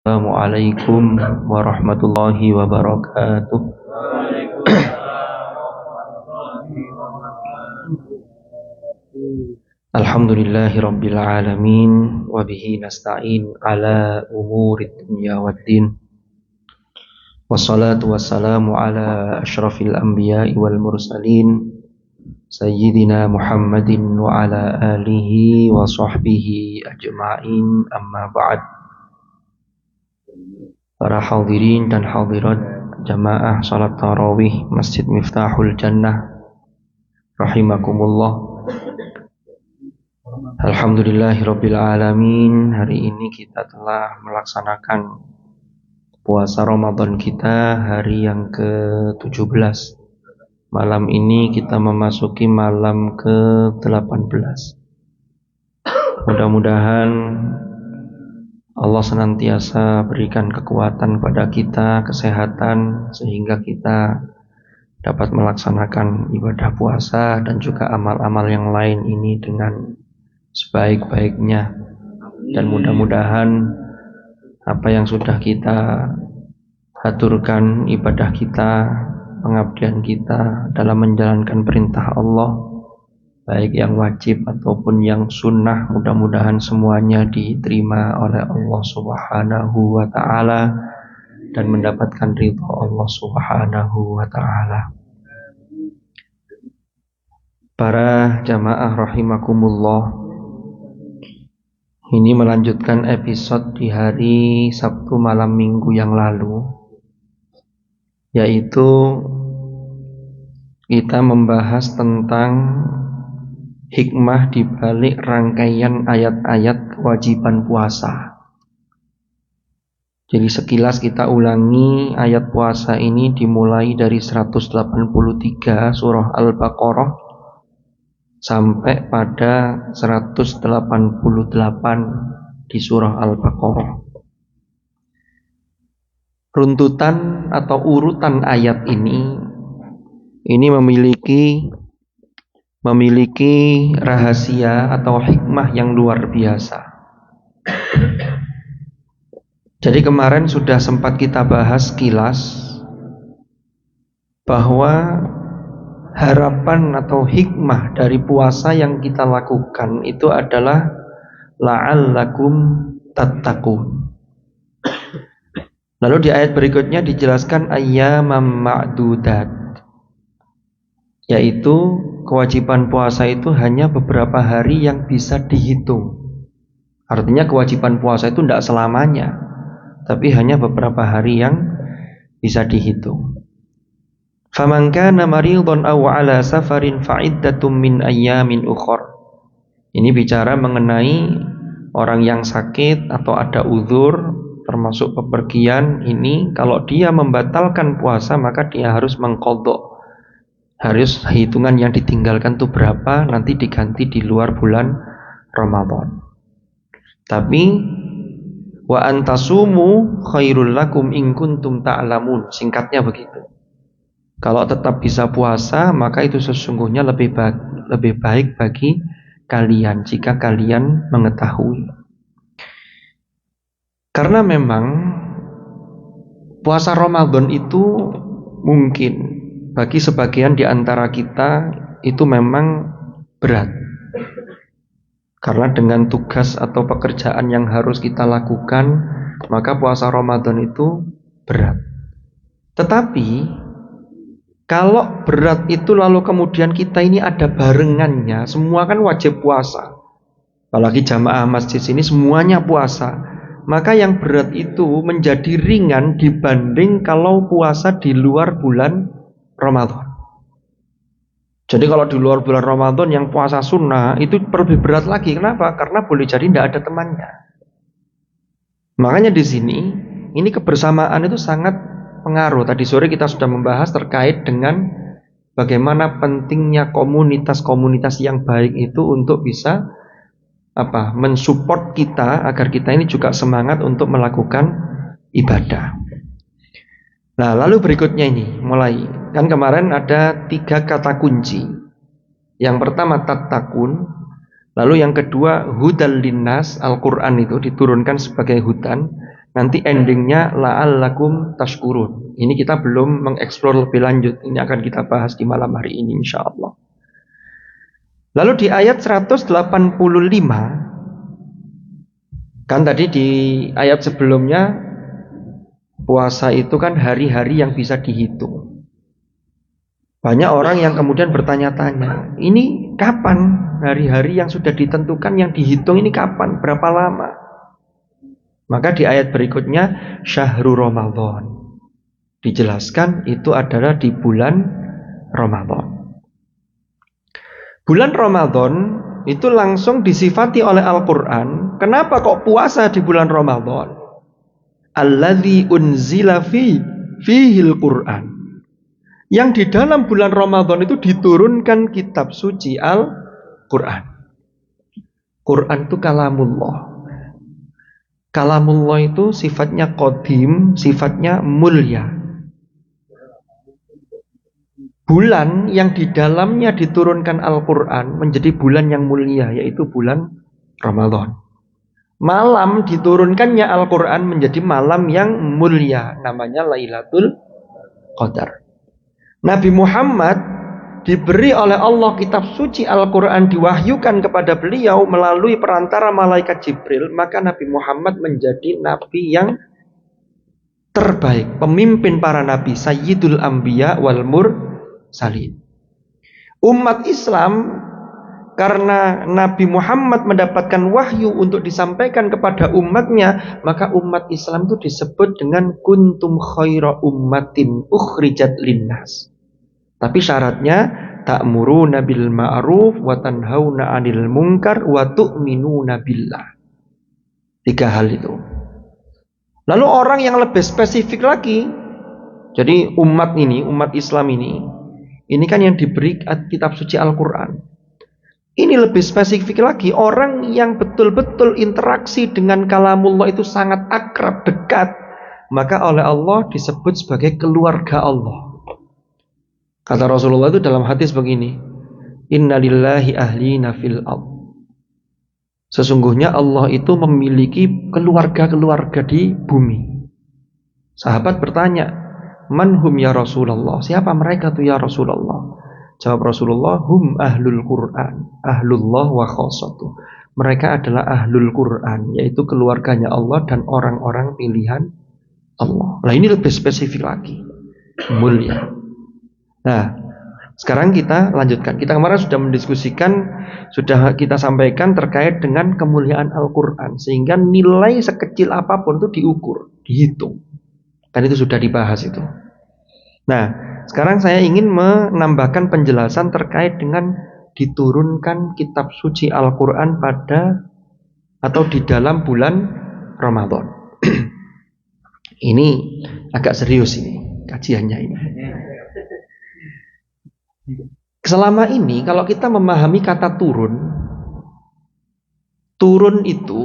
Assalamualaikum warahmatullahi wabarakatuh. Alhamdulillahi rabbil alamin wa bihi nasta'in ala umurid dunya waddin. Wassalatu wassalamu ala asyrafil anbiya'i wal mursalin sayyidina Muhammadin wa ala alihi wa sahbihi ajma'in, amma ba'd. Para hadirin dan hadirat jamaah salat tarawih Masjid Miftahul Jannah rahimakumullah. Alhamdulillahirabbil alamin. Hari ini kita telah melaksanakan puasa Ramadan kita hari yang ke-17. Malam ini kita memasuki malam ke-18. Mudah-mudahan Allah senantiasa berikan kekuatan pada kita, kesehatan, sehingga kita dapat melaksanakan ibadah puasa dan juga amal-amal yang lain ini dengan sebaik-baiknya. Dan mudah-mudahan apa yang sudah kita haturkan, ibadah kita, pengabdian kita dalam menjalankan perintah Allah, baik yang wajib ataupun yang sunnah, mudah-mudahan semuanya diterima oleh Allah Subhanahu wa ta'ala dan mendapatkan ridha Allah Subhanahu wa ta'ala. Para jamaah rahimakumullah, ini melanjutkan episode di hari Sabtu malam minggu yang lalu, yaitu kita membahas tentang hikmah di balik rangkaian ayat-ayat kewajiban puasa. Jadi sekilas kita ulangi, ayat puasa ini dimulai dari 183 surah Al-Baqarah sampai pada 188 di surah Al-Baqarah. Runtutan atau urutan ayat ini memiliki rahasia atau hikmah yang luar biasa. Jadi kemarin sudah sempat kita bahas sekilas bahwa harapan atau hikmah dari puasa yang kita lakukan itu adalah la'allakum tattaqun. Lalu di ayat berikutnya dijelaskan ayyamam ma'dudat, yaitu kewajiban puasa itu hanya beberapa hari yang bisa dihitung. Artinya kewajiban puasa itu tidak selamanya, tapi hanya beberapa hari yang bisa dihitung. Faman kana maridun aw ala safarin fa'iddatum min ayyamin ukhra. Ini bicara mengenai orang yang sakit atau ada uzur, termasuk bepergian. Ini kalau dia membatalkan puasa maka dia harus mengqadha. Harus hitungan yang ditinggalkan itu berapa, nanti diganti di luar bulan Ramadan. Tapi wa antasumu khairul lakum in kuntum ta'lamun. Singkatnya begitu. Kalau tetap bisa puasa, maka itu sesungguhnya lebih baik bagi kalian jika kalian mengetahui. Karena memang puasa Ramadan itu mungkin bagi sebagian di antara kita itu memang berat. Karena dengan tugas atau pekerjaan yang harus kita lakukan, maka puasa Ramadan itu berat. Tetapi kalau berat itu lalu kemudian kita ini ada barengannya, semua kan wajib puasa. Apalagi jamaah masjid sini semuanya puasa. Maka yang berat itu menjadi ringan dibanding kalau puasa di luar bulan Ramadan. Jadi kalau di luar bulan Ramadan yang puasa sunnah itu lebih berat lagi. Kenapa? Karena boleh jadi tidak ada temannya. Makanya di sini ini kebersamaan itu sangat pengaruh. Tadi sore kita sudah membahas terkait dengan bagaimana pentingnya komunitas-komunitas yang baik itu untuk bisa mensupport kita agar kita ini juga semangat untuk melakukan ibadah. Nah, lalu berikutnya ini mulai. Kan kemarin ada 3 kata kunci. Yang pertama tattaqun, lalu yang kedua hudal linnas, Al-Quran itu diturunkan sebagai hudan. Nanti endingnya la'allakum tashkurun. Ini kita belum mengeksplor lebih lanjut. Ini akan kita bahas di malam hari ini insyaallah. Lalu di ayat 185, kan tadi di ayat sebelumnya puasa itu kan hari-hari yang bisa dihitung. Banyak orang yang kemudian bertanya-tanya, ini kapan hari-hari yang sudah ditentukan yang dihitung ini kapan? Berapa lama? Maka di ayat berikutnya Syahrul Ramadan dijelaskan itu adalah di bulan Ramadan. Bulan Ramadan itu langsung disifati oleh Al-Quran. Kenapa kok puasa di bulan Ramadan? Alladzi unzila fihil Quran. Yang di dalam bulan Ramadan itu diturunkan kitab suci Al-Quran. Quran itu kalamullah. Kalamullah itu sifatnya qadim, sifatnya mulia. Bulan yang di dalamnya diturunkan Al-Quran menjadi bulan yang mulia, yaitu bulan Ramadan. Malam diturunkannya Al-Quran menjadi malam yang mulia, namanya Lailatul Qadar. Nabi Muhammad diberi oleh Allah kitab suci Al-Quran, diwahyukan kepada beliau melalui perantara malaikat Jibril. Maka Nabi Muhammad menjadi nabi yang terbaik, pemimpin para nabi, Sayyidul Anbiya wal Mursalin. Umat Islam, karena Nabi Muhammad mendapatkan wahyu untuk disampaikan kepada umatnya, maka umat Islam itu disebut dengan kuntum khaira ummatin ukhrijat linnas. Tapi syaratnya ta'muruna bil ma'ruf wa tanhauna 'anil munkar wa tu'minuna billah. 3 hal itu. Lalu orang yang lebih spesifik lagi, jadi umat Islam ini kan yang diberi kitab suci Al-Quran. Ini lebih spesifik lagi, orang yang betul-betul interaksi dengan kalamullah itu sangat akrab, dekat, maka oleh Allah disebut sebagai keluarga Allah. Kata Rasulullah itu dalam hadis begini, Inna lillahi ahlina fil ard. Sesungguhnya Allah itu memiliki keluarga-keluarga di bumi. Sahabat bertanya, manhum ya Rasulullah? Siapa mereka tuh ya Rasulullah? Jawab Rasulullah, hum ahlul Quran, ahlullah wa khassatuh. Mereka adalah ahlul Quran, yaitu keluarganya Allah dan orang-orang pilihan Allah. Nah ini lebih spesifik lagi, mulia. Nah, sekarang kita lanjutkan. Kita kemarin sudah mendiskusikan, sudah kita sampaikan terkait dengan kemuliaan Al-Quran, sehingga nilai sekecil apapun itu diukur, dihitung. Dan itu sudah dibahas itu. Nah, sekarang saya ingin menambahkan penjelasan terkait dengan diturunkan kitab suci Al-Quran pada atau di dalam bulan Ramadan. Ini agak serius ini kajiannya ini. Selama ini kalau kita memahami kata turun itu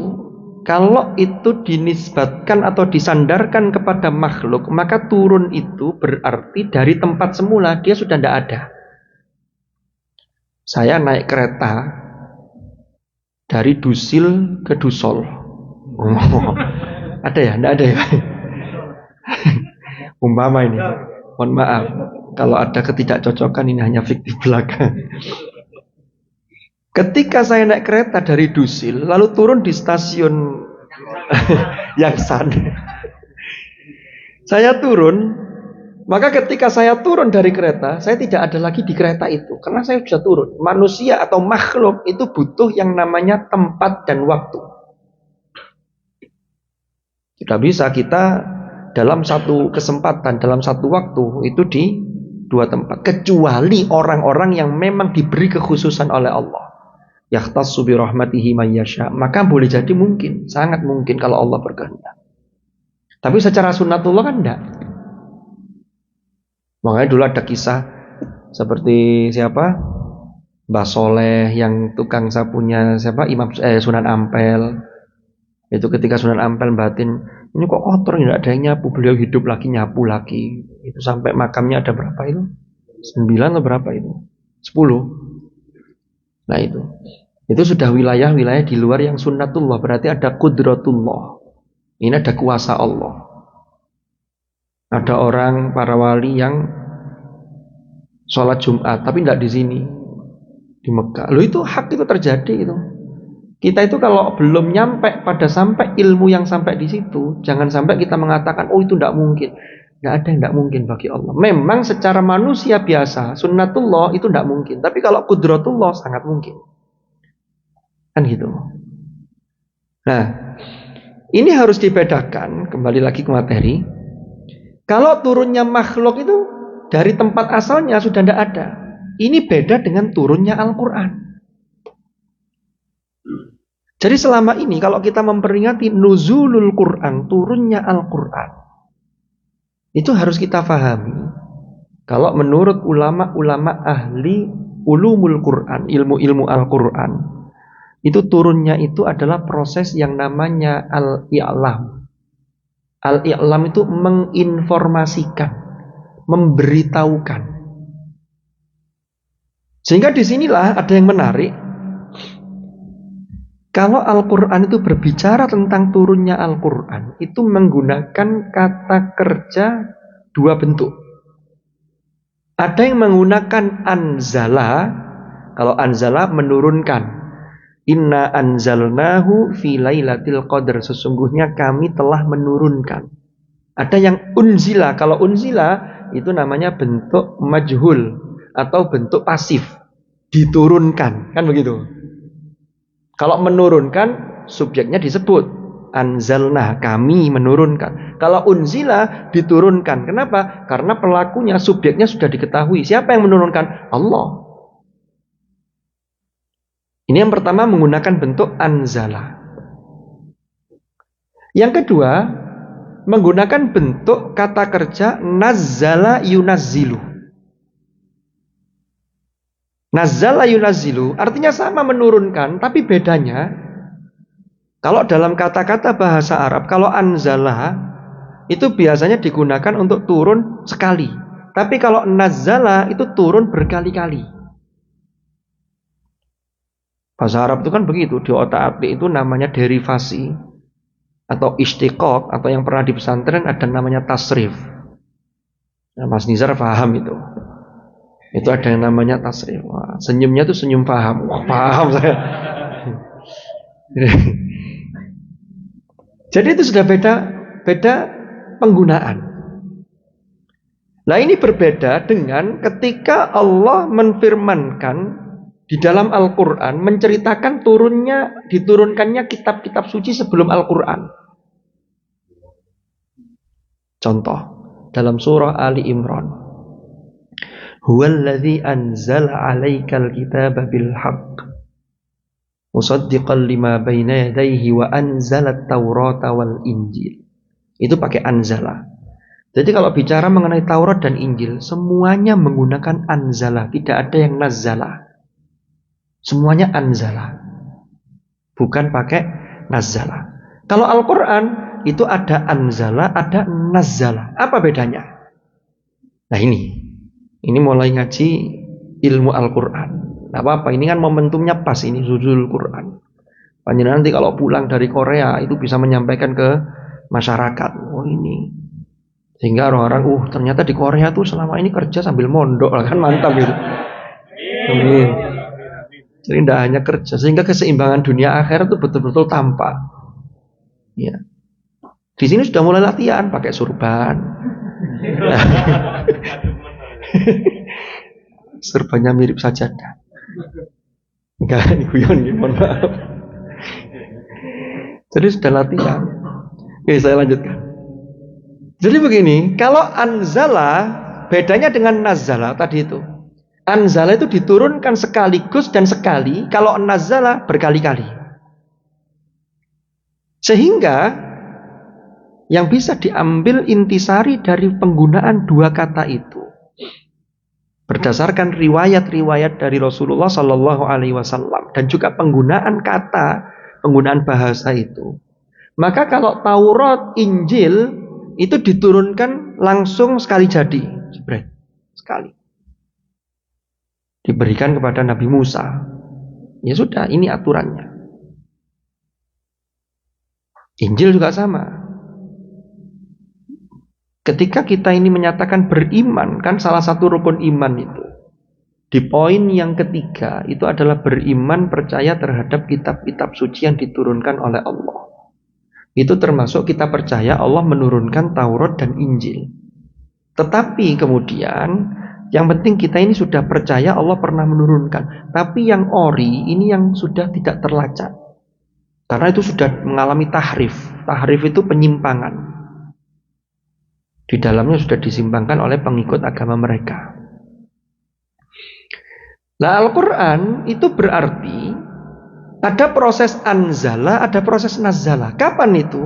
kalau itu dinisbatkan atau disandarkan kepada makhluk, maka turun itu berarti dari tempat semula dia sudah tidak ada. Saya naik kereta dari Dusil ke Dusol. Ada ya? Tidak ada ya? Umpama ini, mohon maaf kalau ada ketidakcocokan, ini hanya fiktif belaka. Ketika saya naik kereta dari Dusil lalu turun di stasiun Yangsan, saya turun, maka ketika saya turun dari kereta, saya tidak ada lagi di kereta itu karena saya sudah turun. Manusia atau makhluk itu butuh yang namanya tempat dan waktu. Tidak bisa kita dalam satu kesempatan, dalam satu waktu itu di 2 tempat, kecuali orang-orang yang memang diberi kekhususan oleh Allah. Yahtassu bi rahmatihi may yasha, maka boleh jadi mungkin, sangat mungkin kalau Allah berkehendak. Tapi secara sunnatullah kan enggak. Makanya dulu ada kisah seperti siapa? Mbah Soleh yang tukang sapunya siapa? Sunan Ampel. Itu ketika Sunan Ampel batin, ini kok kotor, tidak ada yang nyapu, beliau hidup lagi nyapu lagi. Itu sampai makamnya ada berapa itu? 9 atau berapa itu? 10. Nah itu sudah wilayah-wilayah di luar yang sunnatullah, berarti ada qudratullah. Ini ada kuasa Allah. Ada orang para wali yang sholat Jumat tapi tidak di sini, di Mekah. Loh, itu hak, itu terjadi itu. Kita itu kalau belum nyampe pada sampai ilmu yang sampai di situ, jangan sampai kita mengatakan oh itu tidak mungkin. Tidak ada yang tidak mungkin bagi Allah. Memang secara manusia biasa, sunnatullah itu tidak mungkin. Tapi kalau kudratullah sangat mungkin. Kan gitu. Nah, ini harus dibedakan. Kembali lagi ke materi. Kalau turunnya makhluk itu dari tempat asalnya sudah tidak ada. Ini beda dengan turunnya Al-Quran. Jadi selama ini kalau kita memperingati nuzulul Quran, turunnya Al-Quran, itu harus kita pahami. Kalau menurut ulama-ulama ahli ulumul Quran, ilmu-ilmu Al-Quran, itu turunnya itu adalah proses yang namanya al-i'lam. Al-i'lam itu menginformasikan, memberitahukan. Sehingga disinilah ada yang menarik. Kalau Al-Quran itu berbicara tentang turunnya Al-Quran, itu menggunakan kata kerja dua bentuk. Ada yang menggunakan anzala. Kalau anzala menurunkan. Inna anzalnahu fi lailatul qadar. Sesungguhnya kami telah menurunkan. Ada yang unzila. Kalau unzila itu namanya bentuk majhul atau bentuk pasif. Diturunkan, kan begitu. Kalau menurunkan, subjeknya disebut anzalna, kami menurunkan. Kalau unzila, diturunkan. Kenapa? Karena pelakunya, subjeknya sudah diketahui. Siapa yang menurunkan? Allah. Ini yang pertama menggunakan bentuk anzala. Yang kedua, menggunakan bentuk kata kerja nazzala yunazzilu. Nazzala yunazzilu artinya sama, menurunkan, tapi bedanya kalau dalam kata-kata bahasa Arab, kalau anzala itu biasanya digunakan untuk turun sekali. Tapi kalau nazzala itu turun berkali-kali. Bahasa Arab itu kan begitu, di otak-atik itu namanya derivasi atau istiqaq, atau yang pernah di pesantren ada namanya tasrif. Nah, Mas Nizar paham itu. Itu ada yang namanya tasrif. Wah, senyumnya tuh senyum paham. Wah, paham saya. Jadi itu sudah beda penggunaan. Nah, ini berbeda dengan ketika Allah menfirmankan di dalam Al-Quran, menceritakan diturunkannya kitab-kitab suci sebelum Al-Quran. Contoh dalam surah Ali Imran. Huwallazi anzala 'alaikal kitaba bil haqq musaddiqan lima baina yadayhi wa anzalat taurata wal injil. Itu pakai anzala. Jadi kalau bicara mengenai Taurat dan Injil, semuanya menggunakan anzala, tidak ada yang nazzala. Semuanya anzala. Bukan pakai nazzala. Kalau Al-Qur'an itu ada anzala, ada nazzala. Apa bedanya? Nah, ini mulai ngaji ilmu Al-Quran. Nah, apa-apa, ini kan momentumnya pas, ini nuzul Quran. Panjenengan nanti kalau pulang dari Korea itu bisa menyampaikan ke masyarakat. Oh ini. Sehingga orang-orang, ternyata di Korea tuh selama ini kerja sambil mondok, kan mantap itu. Amin. Jadi tidak hanya kerja, sehingga keseimbangan dunia akhirat itu betul-betul tampak. Ya. Di sini sudah mulai latihan pakai surban. Serbannya mirip sajadah. Enggak, ini guyon, mohon maaf. Jadi sudah latihan. Oke, saya lanjutkan. Jadi begini, kalau anzala bedanya dengan nazala tadi itu. Anzala itu diturunkan sekaligus dan sekali, kalau nazala berkali-kali. Sehingga yang bisa diambil intisari dari penggunaan dua kata itu, berdasarkan riwayat-riwayat dari Rasulullah Sallallahu Alaihi Wasallam dan juga penggunaan kata, penggunaan bahasa itu, maka kalau Taurat, Injil itu diturunkan langsung sekali jadi, sekali diberikan kepada Nabi Musa. Ya sudah, ini aturannya. Injil juga sama. Ketika kita ini menyatakan beriman, kan salah satu rukun iman itu. Di poin yang ketiga itu adalah beriman percaya terhadap kitab-kitab suci yang diturunkan oleh Allah. Itu termasuk kita percaya Allah menurunkan Taurat dan Injil. Tetapi kemudian yang penting kita ini sudah percaya Allah pernah menurunkan. Tapi yang ori ini yang sudah tidak terlacak. Karena itu sudah mengalami tahrif. Tahrif itu penyimpangan. Di dalamnya sudah disimpangkan oleh pengikut agama mereka. Nah, Al-Quran itu berarti ada proses anzala, ada proses nazala. Kapan itu?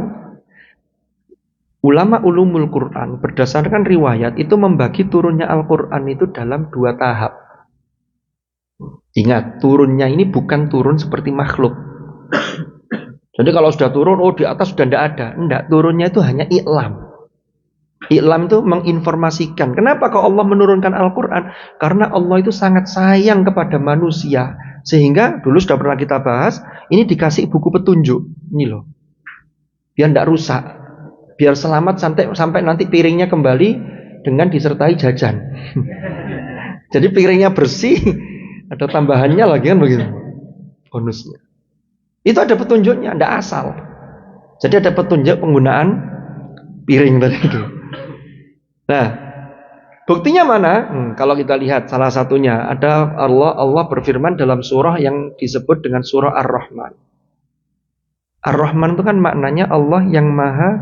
Ulama ulumul Quran berdasarkan riwayat itu membagi turunnya Al-Quran itu dalam 2 tahap. Ingat, turunnya ini bukan turun seperti makhluk. Jadi kalau sudah turun, di atas sudah tidak ada. Tidak, turunnya itu hanya i'lam. I'lam itu menginformasikan. Kenapa kok Allah menurunkan Al-Quran? Karena Allah itu sangat sayang kepada manusia. Sehingga dulu sudah pernah kita bahas, ini dikasih buku petunjuk. Ini loh. Biar tidak rusak. Biar selamat sampai nanti piringnya kembali dengan disertai jajan. Jadi piringnya bersih, ada tambahannya lagi kan begitu. Bonusnya. Itu ada petunjuknya, tidak asal. Jadi ada petunjuk penggunaan piring tadi itu. Nah, buktinya mana? Kalau kita lihat salah satunya ada Allah berfirman dalam surah yang disebut dengan surah Ar-Rahman. Ar-Rahman itu kan maknanya Allah yang maha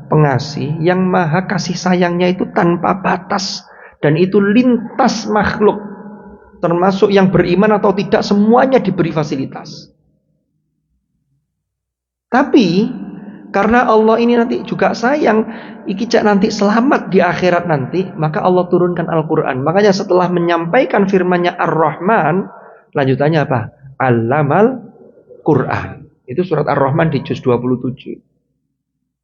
pengasih, yang maha kasih sayangnya itu tanpa batas. Dan itu lintas makhluk. Termasuk yang beriman atau tidak, semuanya diberi fasilitas. Tapi karena Allah ini nanti juga sayang, ikijak nanti selamat di akhirat nanti, maka Allah turunkan Al-Quran. Makanya setelah menyampaikan firman-Nya Ar-Rahman, lanjutannya apa? Allamal Quran. Itu surat Ar-Rahman di juz 27.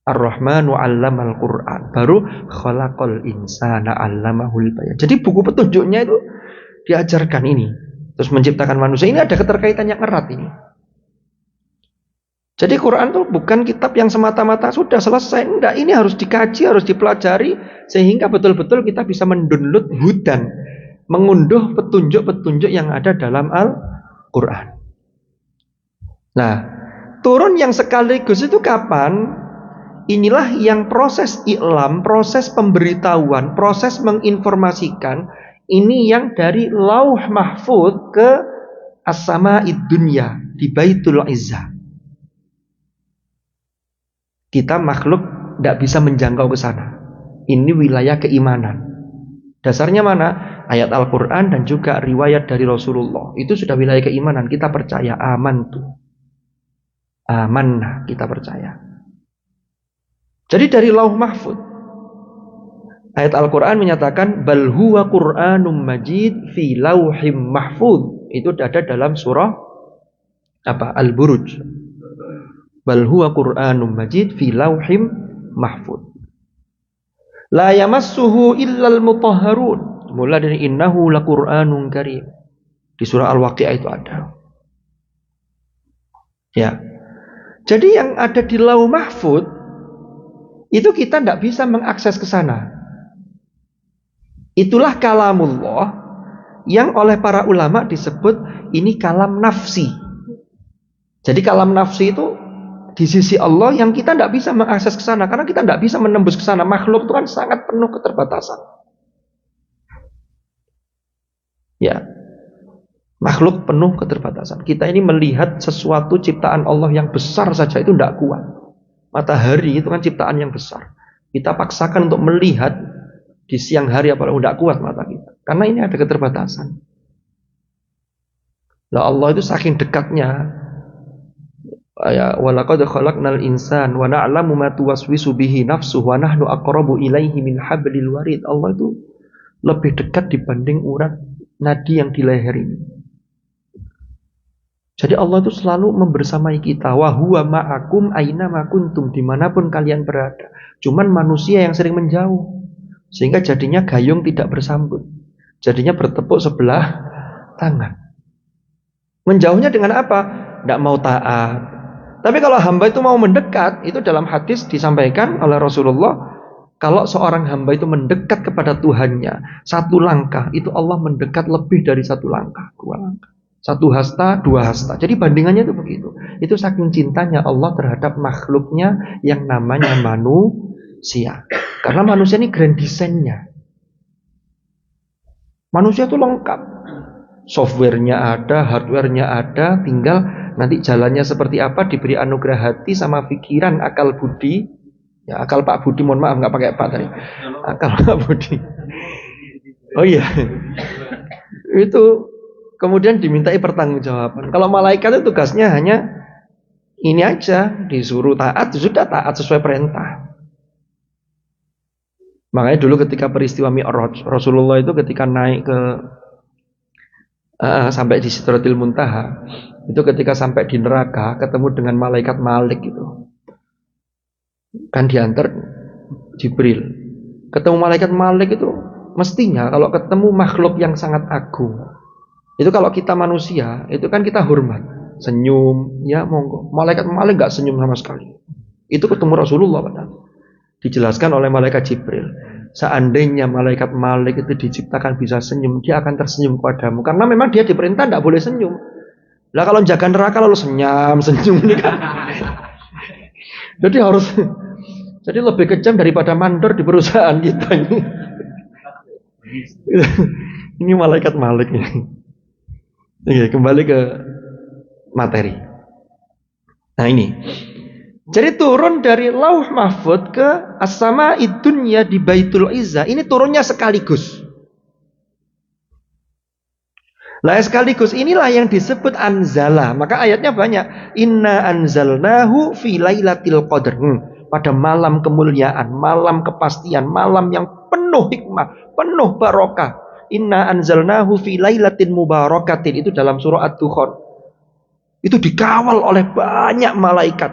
Ar-Rahmanu allamal Quran. Baru khalaqal insana allamahul bayan. Jadi buku petunjuknya itu diajarkan ini. Terus menciptakan manusia. Ini ada keterkaitan yang erat ini. Jadi Quran itu bukan kitab yang semata-mata sudah selesai. Enggak, ini harus dikaji, harus dipelajari. Sehingga betul-betul kita bisa mendownload hudan. Mengunduh petunjuk-petunjuk yang ada dalam Al-Quran. Nah, turun yang sekaligus itu kapan? Inilah yang proses i'lam, proses pemberitahuan, proses menginformasikan. Ini yang dari Lauh Mahfuz ke As-Sama'id Dunya di Baitul Izzah. Kita makhluk tidak bisa menjangkau ke sana. Ini wilayah keimanan. Dasarnya mana? Ayat Al-Quran dan juga riwayat dari Rasulullah. Itu sudah wilayah keimanan. Kita percaya, amantu. Amanah, kita percaya. Jadi dari Lauh Mahfuz, ayat Al-Quran menyatakan bal huwa Qur'anum Majid fi lauhim mahfuz. Itu ada dalam surah Al-Buruj. Bal huwa Qur'anum Majid fi lauhim mahfuz. La yamassuhu illal mutahharun. Mulai dari innahu laqur'anun karim. Di surah Al-Waqi'ah itu ada. Ya. Jadi yang ada di Lauh Mahfuz itu kita tidak bisa mengakses ke sana. Itulah kalamullah yang oleh para ulama disebut ini kalam nafsi. Jadi kalam nafsi itu di sisi Allah yang kita tidak bisa mengakses ke sana karena kita tidak bisa menembus ke sana. Makhluk itu kan sangat penuh keterbatasan. Ya. Makhluk penuh keterbatasan. Kita ini melihat sesuatu ciptaan Allah yang besar saja itu tidak kuat. Matahari itu kan ciptaan yang besar. Kita paksakan untuk melihat di siang hari apalagi tidak kuat mata kita. Karena ini ada keterbatasan. Lah Allah itu saking dekatnya. Ya, walaqad khalaqnal insan wa na'lamu ma tuwaswisu bihi nafsuhu wa nahnu aqrabu ilaihi min hablil warid. Allah itu lebih dekat dibanding urat nadi yang di leher ini. Jadi Allah itu selalu membersamai kita. Wa huwa ma'akum aina ma kuntum, dimanapun kalian berada. Cuman manusia yang sering menjauh. Sehingga jadinya gayung tidak bersambut. Jadinya bertepuk sebelah tangan. Menjauhnya dengan apa? Tidak mau taat. Tapi kalau hamba itu mau mendekat, itu dalam hadis disampaikan oleh Rasulullah, Kalau seorang hamba itu mendekat kepada Tuhannya, satu langkah, itu Allah mendekat lebih dari satu langkah, dua langkah. Satu hasta, dua hasta. Jadi bandingannya itu begitu. Itu saking cintanya Allah terhadap makhluknya yang namanya manusia. Karena manusia ini grand desainnya. Manusia itu lengkap. Softwarenya ada, hardwarenya ada, tinggal nanti jalannya seperti apa, diberi anugerah hati sama pikiran, akal budi. Ya, akal Pak Budi, mohon maaf nggak pakai Pak tadi. Akal Pak Budi. Oh iya. Itu kemudian dimintai pertanggungjawaban. Kalau malaikat itu tugasnya hanya ini aja, disuruh taat, sudah taat sesuai perintah. Makanya dulu ketika peristiwa Mi'raj, Rasulullah itu ketika naik ke sampai di Sidratil Muntaha, itu ketika sampai di neraka ketemu dengan malaikat Malik itu. Kan diantar Jibril. Ketemu malaikat Malik itu mestinya kalau ketemu makhluk yang sangat agung, itu kalau kita manusia itu kan kita hormat, senyum, ya monggo. Malaikat Malik nggak senyum sama sekali. Itu ketemu Rasulullah padahal. Dijelaskan oleh malaikat Jibril, seandainya malaikat Malik itu diciptakan bisa senyum, dia akan tersenyum padamu karena memang dia diperintah tidak boleh senyum. Lah kalau jaga neraka lalu senyum ini kan. Jadi lebih kejam daripada mandor di perusahaan kita ini. Ini malaikat Malik ini. Oke, kembali ke materi. Nah ini. Jadi turun dari Lauh Mahfud ke As-Sama'id Dunya di Baitul Izzah. Ini turunnya sekaligus. Lah sekaligus inilah yang disebut anzala. Maka ayatnya banyak. Inna anzalnahu fi lailatul qadr. Pada malam kemuliaan, malam kepastian, malam yang penuh hikmah, penuh barokah. Inna anzalnahu fi lailatin mubarakatin. Itu dalam surah Ad-Dukhan. Itu dikawal oleh banyak malaikat.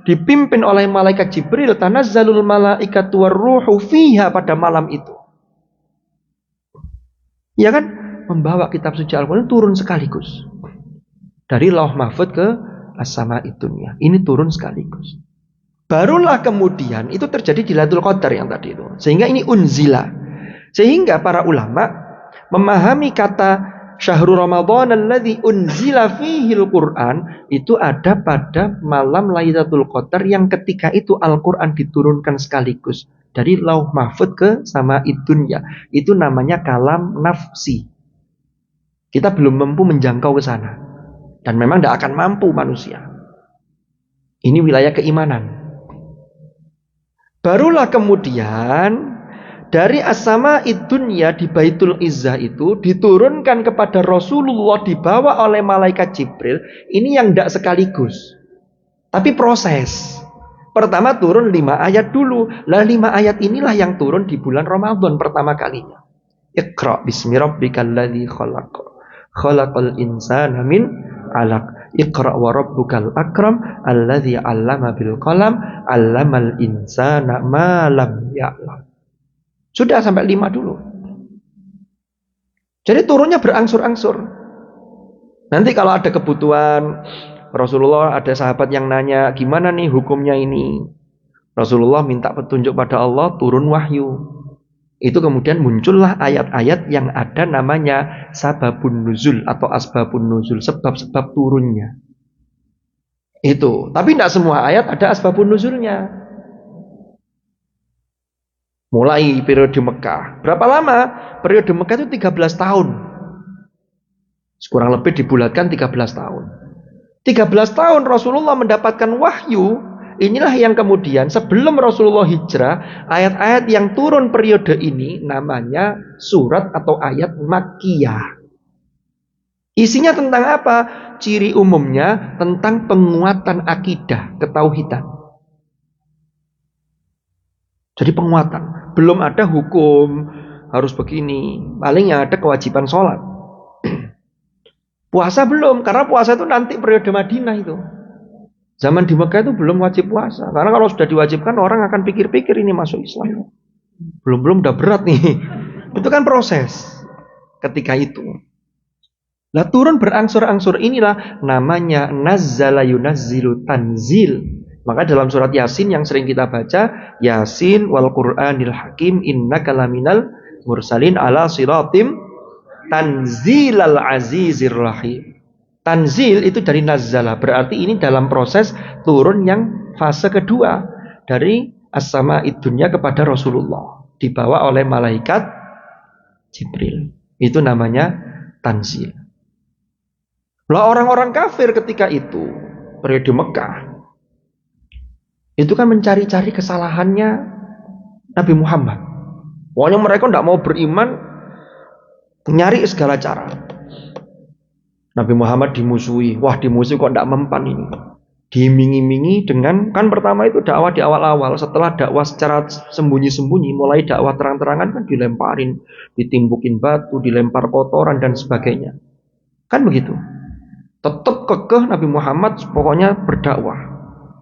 Dipimpin oleh malaikat Jibril. Tanazzalul malaikatu warruhu fiha pada malam itu. Ya kan? Membawa kitab suci Al-Quran turun sekaligus. Dari Lauh Mahfud ke As-Sama'id Dunya. Ini turun sekaligus. Barulah kemudian itu terjadi di Lailatul Qadar yang tadi itu. Sehingga ini unzila. Sehingga para ulama memahami kata syahrul Ramadan alladzi unzila fihil Qur'an itu ada pada malam Lailatul Qadar yang ketika itu Al-Qur'an diturunkan sekaligus dari Lauh Mahfud ke Sama'id Dunya. Itu namanya kalam nafsi. Kita belum mampu menjangkau ke sana. Dan memang tidak akan mampu manusia. Ini wilayah keimanan. Barulah kemudian dari As-Sama'id Dunya di Baitul Izzah itu diturunkan kepada Rasulullah dibawa oleh malaikat Jibril. Ini yang tidak sekaligus. Tapi proses. Pertama turun 5 ayat dulu. Lah 5 ayat inilah yang turun di bulan Ramadan pertama kalinya. Iqra bismi rabbikal ladzi khalaq. Khalaqal insana min 'alaq. Iqra wa rabbukal akram alladzi 'allama bil qalam 'allamal insana ma lam ya'lam. Sudah sampai 5 dulu. Jadi turunnya berangsur-angsur. Nanti kalau ada kebutuhan Rasulullah, ada sahabat yang nanya, gimana nih hukumnya ini? Rasulullah minta petunjuk pada Allah, turun wahyu. Itu kemudian muncullah ayat-ayat yang ada namanya sababun nuzul atau asbabun nuzul, sebab-sebab turunnya. Itu. Tapi tidak semua ayat ada asbabun nuzulnya. Mulai periode Mekah. Berapa lama? Periode Mekah itu 13 tahun. Kurang lebih dibulatkan 13 tahun. 13 tahun Rasulullah mendapatkan wahyu. Inilah yang kemudian sebelum Rasulullah hijrah, ayat-ayat yang turun periode ini namanya surat atau ayat Makkiyah. Isinya tentang apa? Ciri umumnya tentang penguatan akidah, ketauhidan. Jadi penguatan. Belum ada hukum harus begini. Paling yang ada kewajiban sholat. Puasa belum, karena puasa itu nanti periode Madinah itu. Zaman di Mekah itu belum wajib puasa. Karena kalau sudah diwajibkan orang akan pikir-pikir ini masuk Islam. Belum udah berat nih. Itu kan proses ketika itu. Lah turun berangsur-angsur inilah namanya nazzala yunazzilu tanzil. Maka dalam surat Yasin yang sering kita baca, Yasin wal Qur'anil Hakim innaka laminal mursalin ala siratim tanzilal azizir rahim. Tanzil itu dari nazzala, berarti ini dalam proses turun yang fase kedua dari as-sama'id dunya kepada Rasulullah, dibawa oleh malaikat Jibril. Itu namanya tanzil. Lah orang-orang kafir ketika itu periode Mekah itu kan mencari-cari kesalahannya Nabi Muhammad. Pokoknya mereka tidak mau beriman, nyari segala cara. Nabi Muhammad dimusuhi. Wah, dimusuhi kok tidak mempan ini. Diiming-imingi dengan, kan pertama itu dakwah di awal-awal. Setelah dakwah secara sembunyi-sembunyi, mulai dakwah terang-terangan kan dilemparin, ditimbukin batu, dilempar kotoran dan sebagainya. Kan begitu. Tetap kekeh Nabi Muhammad pokoknya berdakwah.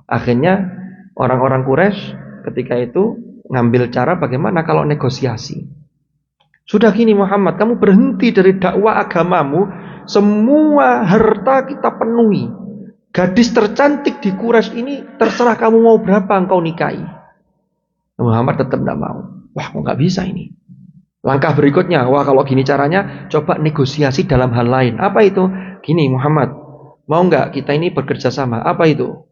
Akhirnya orang-orang Quraisy ketika itu ngambil cara bagaimana kalau negosiasi. Sudah gini Muhammad, kamu berhenti dari dakwah agamamu, semua harta kita penuhi. Gadis tercantik di Quraisy ini terserah kamu mau berapa engkau nikahi. Muhammad tetap tidak mau. Wah, kok nggak bisa ini. Langkah berikutnya, wah kalau gini caranya, coba negosiasi dalam hal lain. Apa itu? Gini Muhammad, mau nggak kita ini bekerja sama? Apa itu?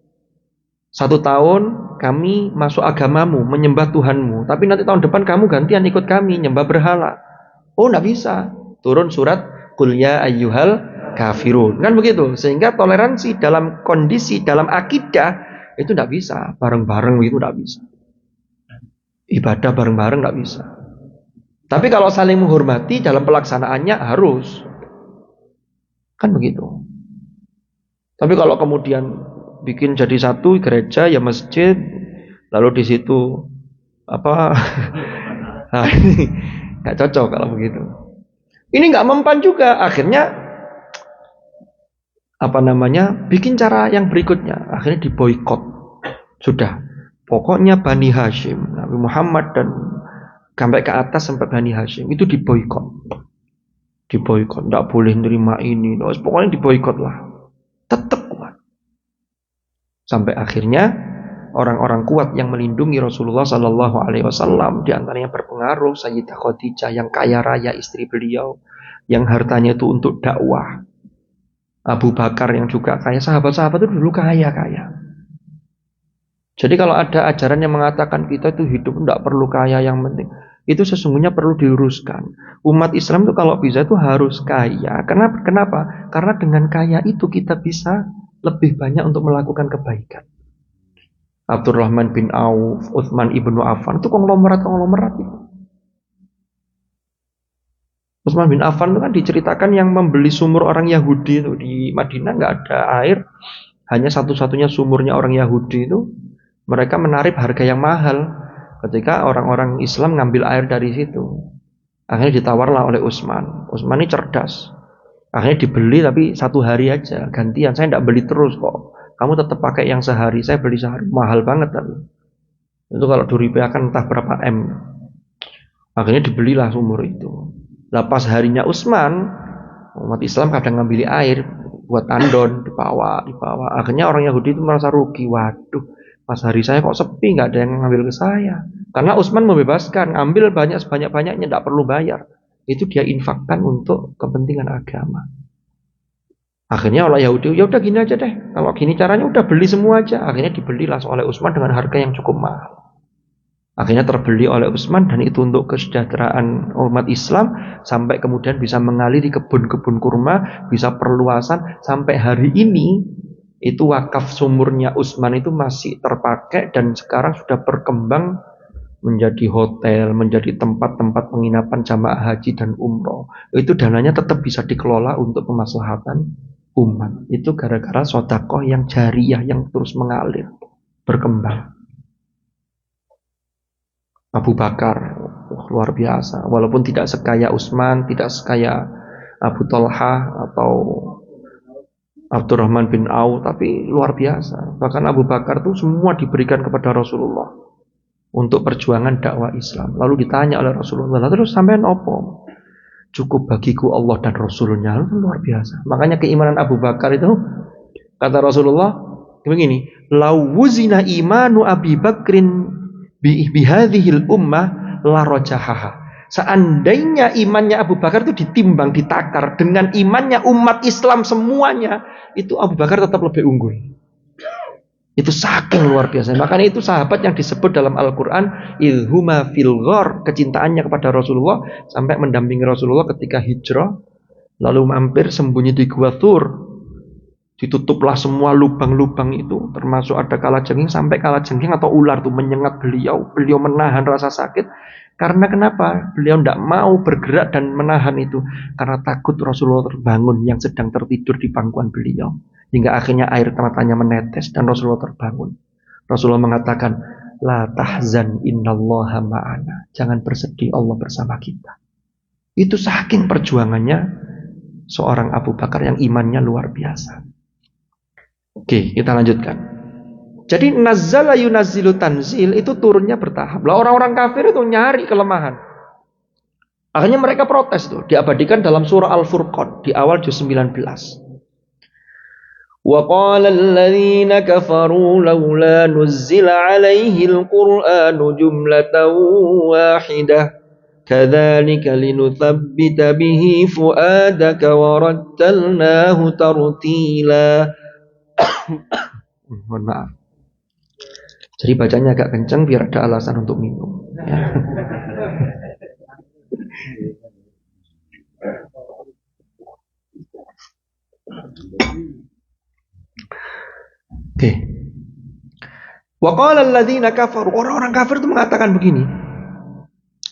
1 tahun kami masuk agamamu, menyembah Tuhanmu. Tapi nanti tahun depan kamu gantian ikut kami, nyembah berhala. Oh, nggak bisa. Turun surat Qul ya ayyuhal kafirun. Kan begitu. Sehingga toleransi dalam kondisi, dalam akidah, itu nggak bisa. Bareng-bareng itu nggak bisa. Ibadah bareng-bareng nggak bisa. Tapi kalau saling menghormati dalam pelaksanaannya harus. Kan begitu. Tapi kalau kemudian bikin jadi satu gereja ya masjid, lalu di situ apa? Nah, ini nggak cocok kalau begitu. Ini nggak mempan juga. Akhirnya apa namanya? Bikin cara yang berikutnya. Akhirnya diboikot. Sudah. Pokoknya Bani Hashim, Nabi Muhammad dan sampai ke atas sampai Bani Hashim itu diboikot. Diboikot. Nggak boleh nerima ini. Pokoknya diboikot lah. Tetap kuat. Sampai akhirnya orang-orang kuat yang melindungi Rasulullah Sallallahu Alaihi Wasallam, di antaranya berpengaruh Sayyidah Khadijah yang kaya raya istri beliau, yang hartanya itu untuk dakwah. Abu Bakar yang juga kaya, sahabat-sahabat itu dulu kaya. Jadi kalau ada ajaran yang mengatakan kita itu hidup tidak perlu kaya, yang penting itu sesungguhnya perlu diluruskan. Umat Islam itu kalau bisa itu harus kaya. Kenapa? Karena dengan kaya itu kita bisa lebih banyak untuk melakukan kebaikan. Abdurrahman bin Auf, Utsman ibnu Affan itu konglomerat itu. Utsman bin Affan itu kan diceritakan yang membeli sumur orang Yahudi itu di Madinah, nggak ada air, hanya satu-satunya sumurnya orang Yahudi itu. Mereka menarik harga yang mahal ketika orang-orang Islam ngambil air dari situ. Akhirnya ditawarlah oleh Utsman. Utsman ini cerdas. Akhirnya dibeli tapi 1 hari aja gantian. Saya tidak beli terus kok. Kamu tetap pakai yang sehari. Saya beli sehari. Mahal banget tapi. Itu kalau dirupiahkan entah berapa M. Akhirnya dibelilah sumur itu. Nah pas harinya Utsman, umat Islam kadang ngambil air buat tandon, dibawa. Akhirnya orang Yahudi itu merasa rugi. Waduh, pas hari saya kok sepi, nggak ada yang ngambil ke saya. Karena Utsman membebaskan, ambil banyak sebanyak-banyaknya, tidak perlu bayar. Itu dia infakkan untuk kepentingan agama. Akhirnya orang Yahudi, ya udah gini aja deh. Kalau gini caranya udah beli semua aja. Akhirnya dibelilah oleh Utsman dengan harga yang cukup mahal. Akhirnya terbeli oleh Utsman dan itu untuk kesejahteraan umat Islam sampai kemudian bisa mengaliri kebun-kebun kurma, bisa perluasan sampai hari ini itu wakaf sumurnya Utsman itu masih terpakai dan sekarang sudah berkembang menjadi hotel, menjadi tempat-tempat penginapan jamaah haji dan umroh. Itu dananya tetap bisa dikelola untuk kemaslahatan umat. Itu gara-gara sedekah yang jariyah yang terus mengalir, berkembang. Abu Bakar luar biasa, walaupun tidak sekaya Utsman, tidak sekaya Abu Talha atau Abdurrahman bin Auf, tapi luar biasa. Bahkan Abu Bakar itu semua diberikan kepada Rasulullah untuk perjuangan dakwah Islam. Lalu ditanya oleh Rasulullah, terus sampean opo? Cukup bagiku Allah dan Rasulnya. Itu luar biasa. Makanya keimanan Abu Bakar itu, kata Rasulullah, Begini, lawuzina imanu Abi Bakrin bihadhil ummah la rojahaha. Seandainya imannya Abu Bakar itu ditimbang, ditakar dengan imannya umat Islam semuanya, itu Abu Bakar tetap lebih unggul. Itu saking luar biasa. Makanya itu sahabat yang disebut dalam Al-Quran ilhuma fil ghar, kecintaannya kepada Rasulullah sampai mendampingi Rasulullah ketika hijrah, lalu mampir sembunyi di Gua Thur. Ditutuplah semua lubang-lubang itu, termasuk ada kalajengking, sampai kalajengking atau ular itu menyengat beliau. Beliau menahan rasa sakit. Karena kenapa? Beliau tidak mau bergerak dan menahan itu. Karena takut Rasulullah terbangun yang sedang tertidur di pangkuan beliau. Hingga akhirnya air matanya menetes dan Rasulullah terbangun. Rasulullah mengatakan, la tahzan innallaha ma'ana. Jangan bersedih, Allah bersama kita. Itu saking perjuangannya seorang Abu Bakar yang imannya luar biasa. Oke, kita lanjutkan. Jadi nazzala yunazzilu tanzil itu turunnya bertahap. Lah orang-orang kafir itu nyari kelemahan. Akhirnya mereka protes tuh, diabadikan dalam surah Al-Furqan di awal juz 19. Wa qala alladziina kafaruu laula nuzzila 'alaihil qur'anu jumlatan wahidah kadzalika linutsabbita bihi fu'adaka wa rattalnaahu tartila. Mohon maaf. Jadi bacanya agak kencang biar ada alasan untuk minum. Ya. Oke. Wa qala alladziina kafaru, orang-orang kafir itu mengatakan begini.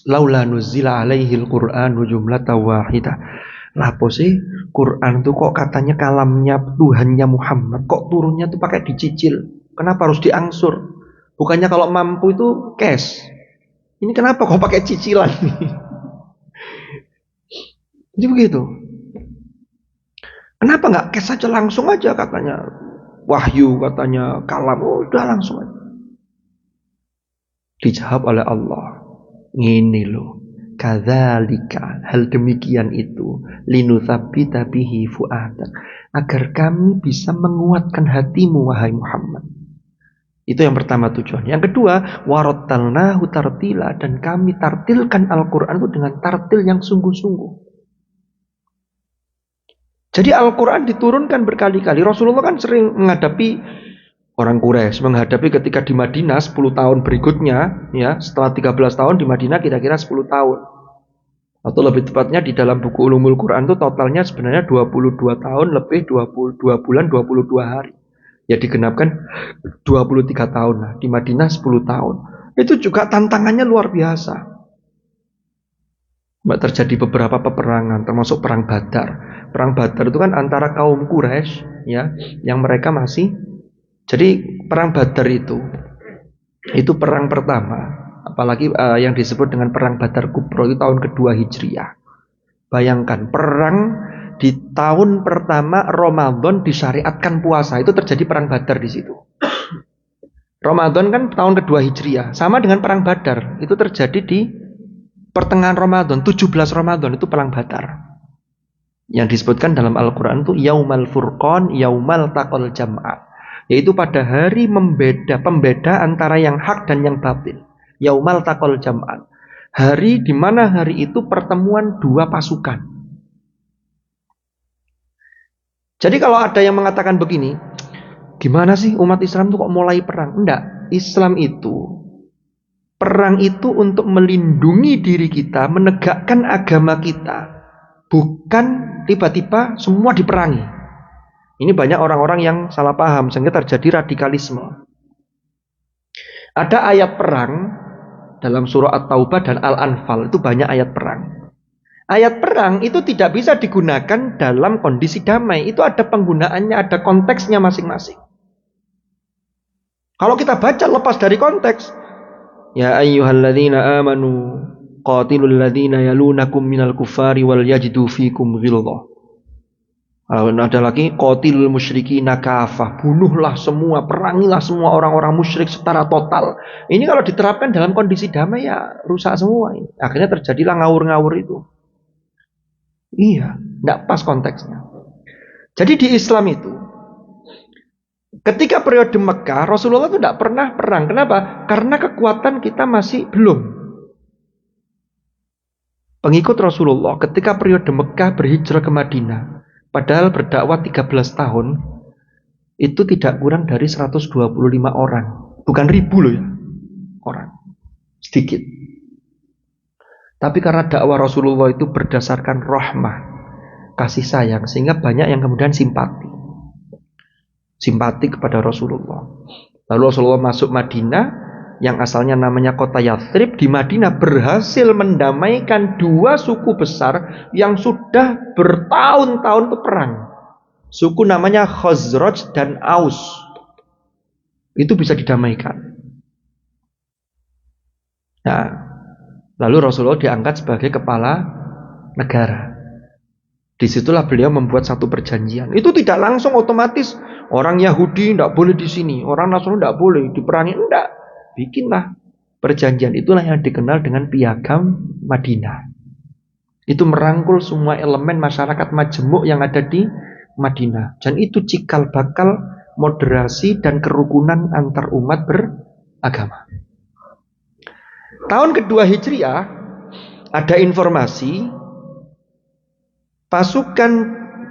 Laula nuzila alaihil Qur'anu jumlatan wahidah. Lapo sih Quran itu kok katanya kalamnya Tuhannya Muhammad, kok turunnya tuh pakai dicicil? Kenapa harus diangsur? Bukannya kalau mampu itu cash. Ini kenapa kok pakai cicilan? Jadi begitu. Kenapa nggak cash saja langsung aja katanya wahyu, katanya kalam, udah langsung aja. Dijawab oleh Allah, ngini loh, kadzalika, hal demikian itu, linutsabbita bihi fu'adak, agar kami bisa menguatkan hatimu wahai Muhammad. Itu yang pertama tujuan. Yang kedua, warattalnahu tartila, dan kami tartilkan Al-Quran itu dengan tartil yang sungguh-sungguh. Jadi Al-Quran diturunkan berkali-kali. Rasulullah kan sering menghadapi orang Quraisy, menghadapi ketika di Madinah 10 tahun berikutnya, ya, setelah 13 tahun di Madinah kira-kira 10 tahun. Atau lebih tepatnya di dalam buku Ulumul Quran itu totalnya sebenarnya 22 tahun lebih 22 bulan 22 hari. Ya digenapkan 23 tahun lah. Di Madinah 10 tahun. Itu juga tantangannya luar biasa. Terjadi beberapa peperangan, termasuk perang Badar. Perang Badar itu kan antara kaum Quraisy, ya, yang mereka masih. Jadi perang Badar itu perang pertama, apalagi yang disebut dengan perang Badar Kubro itu tahun kedua Hijriah. Bayangkan perang di tahun pertama Ramadan disyariatkan puasa, itu terjadi perang Badar di situ. Ramadan kan tahun kedua Hijriah, sama dengan perang Badar, itu terjadi di pertengahan Ramadan, 17 Ramadan itu perang Badar. Yang disebutkan dalam Al-Quran itu Yaumal Furqan, Yaumal Taqal Jam'at, yaitu pada hari pembeda antara yang hak dan yang batil. Yaumal Taqal Jam'at, hari di mana hari itu pertemuan dua pasukan. Jadi kalau ada yang mengatakan begini, gimana sih umat Islam itu kok mulai perang? Enggak, Islam itu perang itu untuk melindungi diri kita, menegakkan agama kita, bukan tiba-tiba semua diperangi. Ini banyak orang-orang yang salah paham sehingga terjadi radikalisme. Ada ayat perang dalam surah At-Taubah dan Al-Anfal, itu banyak ayat perang. Ayat perang itu tidak bisa digunakan dalam kondisi damai. Itu ada penggunaannya, ada konteksnya masing-masing. Kalau kita baca lepas dari konteks, ya ayyuhalladzina amanu qatilul ladzina yalunakum minal kuffari wal yajidu fikum ghilzah. Ada lagi qatilul musyrikina kafah, bunuhlah semua, perangilah semua orang-orang musyrik secara total. Ini kalau diterapkan dalam kondisi damai ya rusak semua ini. Akhirnya terjadilah ngawur-ngawur itu. Iya, tidak pas konteksnya. Jadi di Islam itu, Ketika periode Mekah, Rasulullah itu tidak pernah perang. Kenapa? Karena kekuatan kita masih belum. Pengikut Rasulullah ketika periode Mekah berhijrah ke Madinah, padahal berdakwah 13 tahun, itu tidak kurang dari 125 orang. Bukan ribu loh ya, orang. Sedikit. Tapi karena dakwah Rasulullah itu berdasarkan rahmah, kasih sayang, sehingga banyak yang kemudian simpati kepada Rasulullah. Lalu Rasulullah masuk Madinah, yang asalnya namanya kota Yathrib, di Madinah berhasil mendamaikan dua suku besar yang sudah bertahun-tahun perang. Suku namanya Khazraj dan Aus. Itu bisa didamaikan. Nah, lalu Rasulullah diangkat sebagai kepala negara. Disitulah beliau membuat satu perjanjian. Itu tidak langsung otomatis orang Yahudi tidak boleh di sini, orang Nasrani tidak boleh diperangi, enggak. Bikinlah perjanjian, itulah yang dikenal dengan Piagam Madinah. Itu merangkul semua elemen masyarakat majemuk yang ada di Madinah. Dan itu cikal bakal moderasi dan kerukunan antar umat beragama. Tahun kedua Hijriah ada informasi pasukan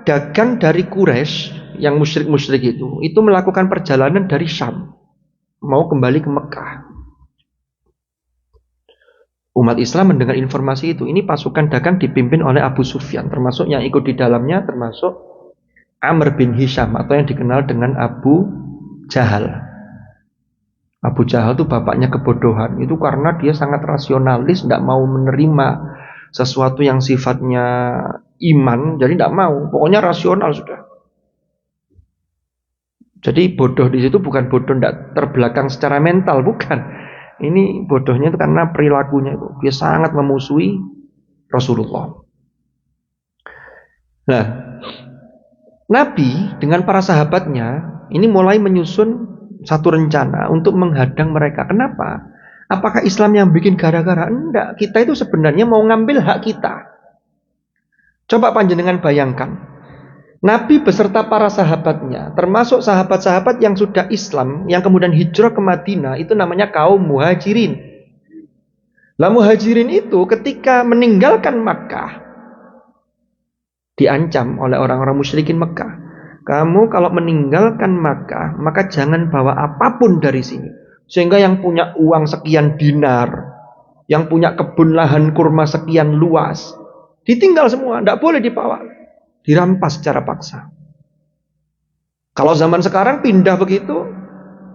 dagang dari Quraisy yang musyrik-musyrik itu melakukan perjalanan dari Syam mau kembali ke Mekah. Umat Islam mendengar informasi itu. Ini pasukan dagang dipimpin oleh Abu Sufyan, termasuk yang ikut di dalamnya termasuk Amr bin Hisham atau yang dikenal dengan Abu Jahal. Abu Jahal itu bapaknya kebodohan. Itu karena dia sangat rasionalis, tidak mau menerima sesuatu yang sifatnya iman, jadi tidak mau. Pokoknya rasional sudah. Jadi bodoh di situ bukan bodoh tidak terbelakang secara mental, bukan. Ini bodohnya itu karena perilakunya itu. Dia sangat memusuhi Rasulullah. Nah, Nabi dengan para sahabatnya ini mulai menyusun satu rencana untuk menghadang mereka. Kenapa? Apakah Islam yang bikin gara-gara? Enggak. Kita itu sebenarnya mau ngambil hak kita. Coba panjenengan bayangkan. Nabi beserta para sahabatnya, termasuk sahabat-sahabat yang sudah Islam, yang kemudian hijrah ke Madinah, itu namanya kaum muhajirin. Lah muhajirin itu ketika meninggalkan Makkah, diancam oleh orang-orang musyrikin Makkah. Kamu kalau meninggalkan Makkah, maka jangan bawa apapun dari sini. Sehingga yang punya uang sekian dinar, yang punya kebun lahan kurma sekian luas, ditinggal semua, tidak boleh dibawa. Dirampas secara paksa. Kalau zaman sekarang pindah begitu,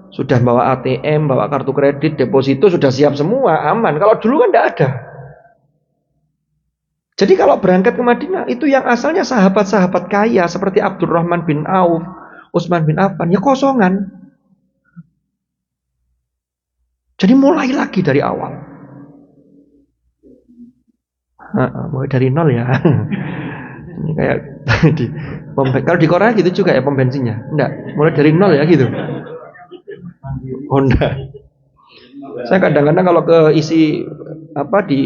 sudah bawa ATM, bawa kartu kredit, deposito sudah siap semua, aman. Kalau dulu kan tidak ada. Jadi kalau berangkat ke Madinah, itu yang asalnya sahabat-sahabat kaya seperti Abdurrahman bin Auf, Utsman bin Affan, ya kosongan. Jadi mulai lagi dari awal. Mulai dari nol ya. Ini kayak kalau di Korea gitu juga ya pom bensinnya. Enggak, mulai dari nol ya gitu. Honda. Saya kadang-kadang kalau ke isi di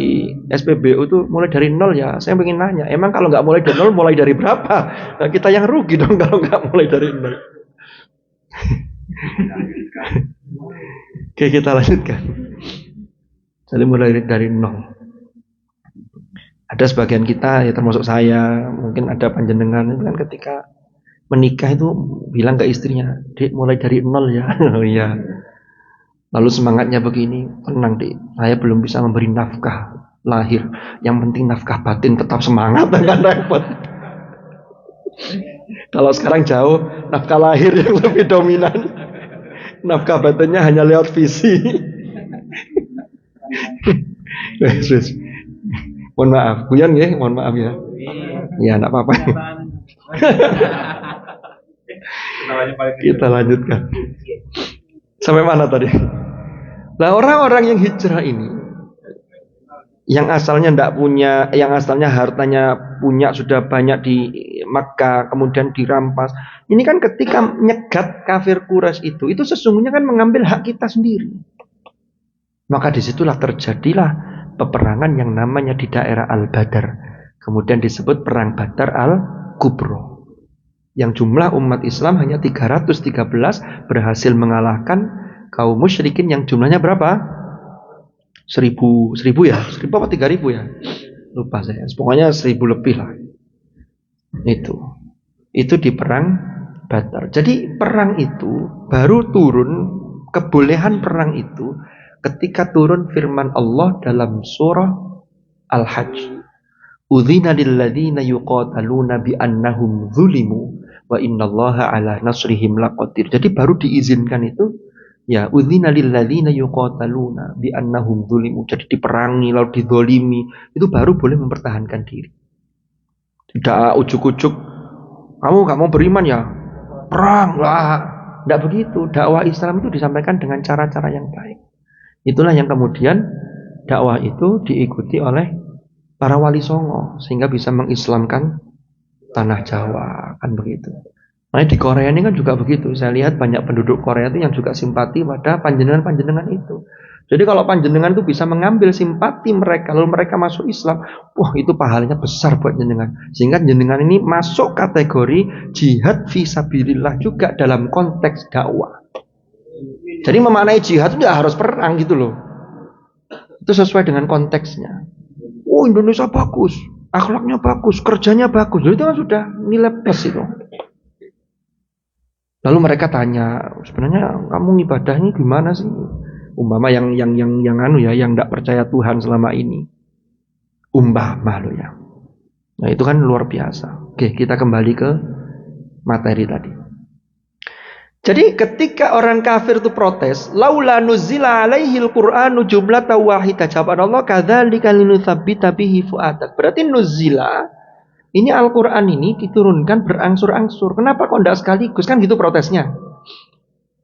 SPBU itu mulai dari nol ya. Saya pengen nanya, emang kalau nggak mulai dari nol, mulai dari berapa? Nah, kita yang rugi dong kalau nggak mulai dari nol. Oke, kita lanjutkan. Jadi mulai dari nol. Ada sebagian kita, ya termasuk saya, mungkin ada panjenengan itu kan ketika menikah itu bilang ke istrinya, "Dek, mulai dari nol ya." Oh iya. Lalu semangatnya begini, "Tenang Dek, saya belum bisa memberi nafkah lahir. Yang penting nafkah batin tetap semangat." Kan repot. Kalau sekarang jauh, nafkah lahir yang lebih dominan. Nafkah batinnya hanya lewat visi. Mohon maaf, Buyan ya, mohon maaf ya. Ya, enggak apa-apa. Kita lanjutkan. Sampai mana tadi? Nah, orang-orang yang hijrah ini, yang asalnya tidak punya, yang asalnya hartanya punya sudah banyak di Makkah, kemudian dirampas. Ini kan ketika menyegat kafir Quraisy itu sesungguhnya kan mengambil hak kita sendiri. Maka disitulah terjadilah peperangan yang namanya di daerah Al-Badar. Kemudian disebut perang Badar Al-Kubro. Yang jumlah umat Islam hanya 313 berhasil mengalahkan kaum musyrikin yang jumlahnya berapa? 1000 ya? 1000 apa 3000 ya? Lupa saya. Pokoknya 1000 lebih lah. Itu di perang Badar. Jadi perang itu baru turun, kebolehan perang itu ketika turun firman Allah dalam surah Al-Hajj. Udzina lilladzina yuqataluna bi annahum zulimu wa innallaha ala nasrihim laqadir. Jadi baru diizinkan itu ya udzina lilladzina yuqataluna bi annahum zulimu. Jadi diperangi lalu dizalimi, itu baru boleh mempertahankan diri. Tidak ujuk-ujuk kamu gak mau beriman ya perang lah. Tidak begitu. Dakwah Islam itu disampaikan dengan cara-cara yang baik. Itulah yang kemudian dakwah itu diikuti oleh para wali songo sehingga bisa mengislamkan tanah Jawa, kan begitu. Nah di Korea ini kan juga begitu. Saya lihat banyak penduduk Korea itu yang juga simpati pada panjenengan-panjenengan itu. Jadi kalau panjenengan itu bisa mengambil simpati mereka lalu mereka masuk Islam, wah itu pahalanya besar buat jenengan. Sehingga jenengan ini masuk kategori jihad fisabilillah juga dalam konteks dakwah. Jadi memaknai jihad itu tidak harus perang gitu loh. Itu sesuai dengan konteksnya. Oh Indonesia bagus, akhlaknya bagus, kerjanya bagus. Jadi itu kan sudah nilai plus itu. Lalu mereka tanya, sebenarnya kamu ibadahnya gimana sih? Umpama yang tidak percaya Tuhan selama ini. Umpama lo ya. Nah itu kan luar biasa. Oke, kita kembali ke materi tadi. Jadi ketika orang kafir itu protes, laula nuzila alaihil qur'anu jumlatan wahidah, jawaban Allah kadzalika linutsabbita bihi fuadak. Berarti nuzila ini Al-Qur'an ini diturunkan berangsur-angsur. Kenapa kok tidak sekaligus? Kan gitu protesnya.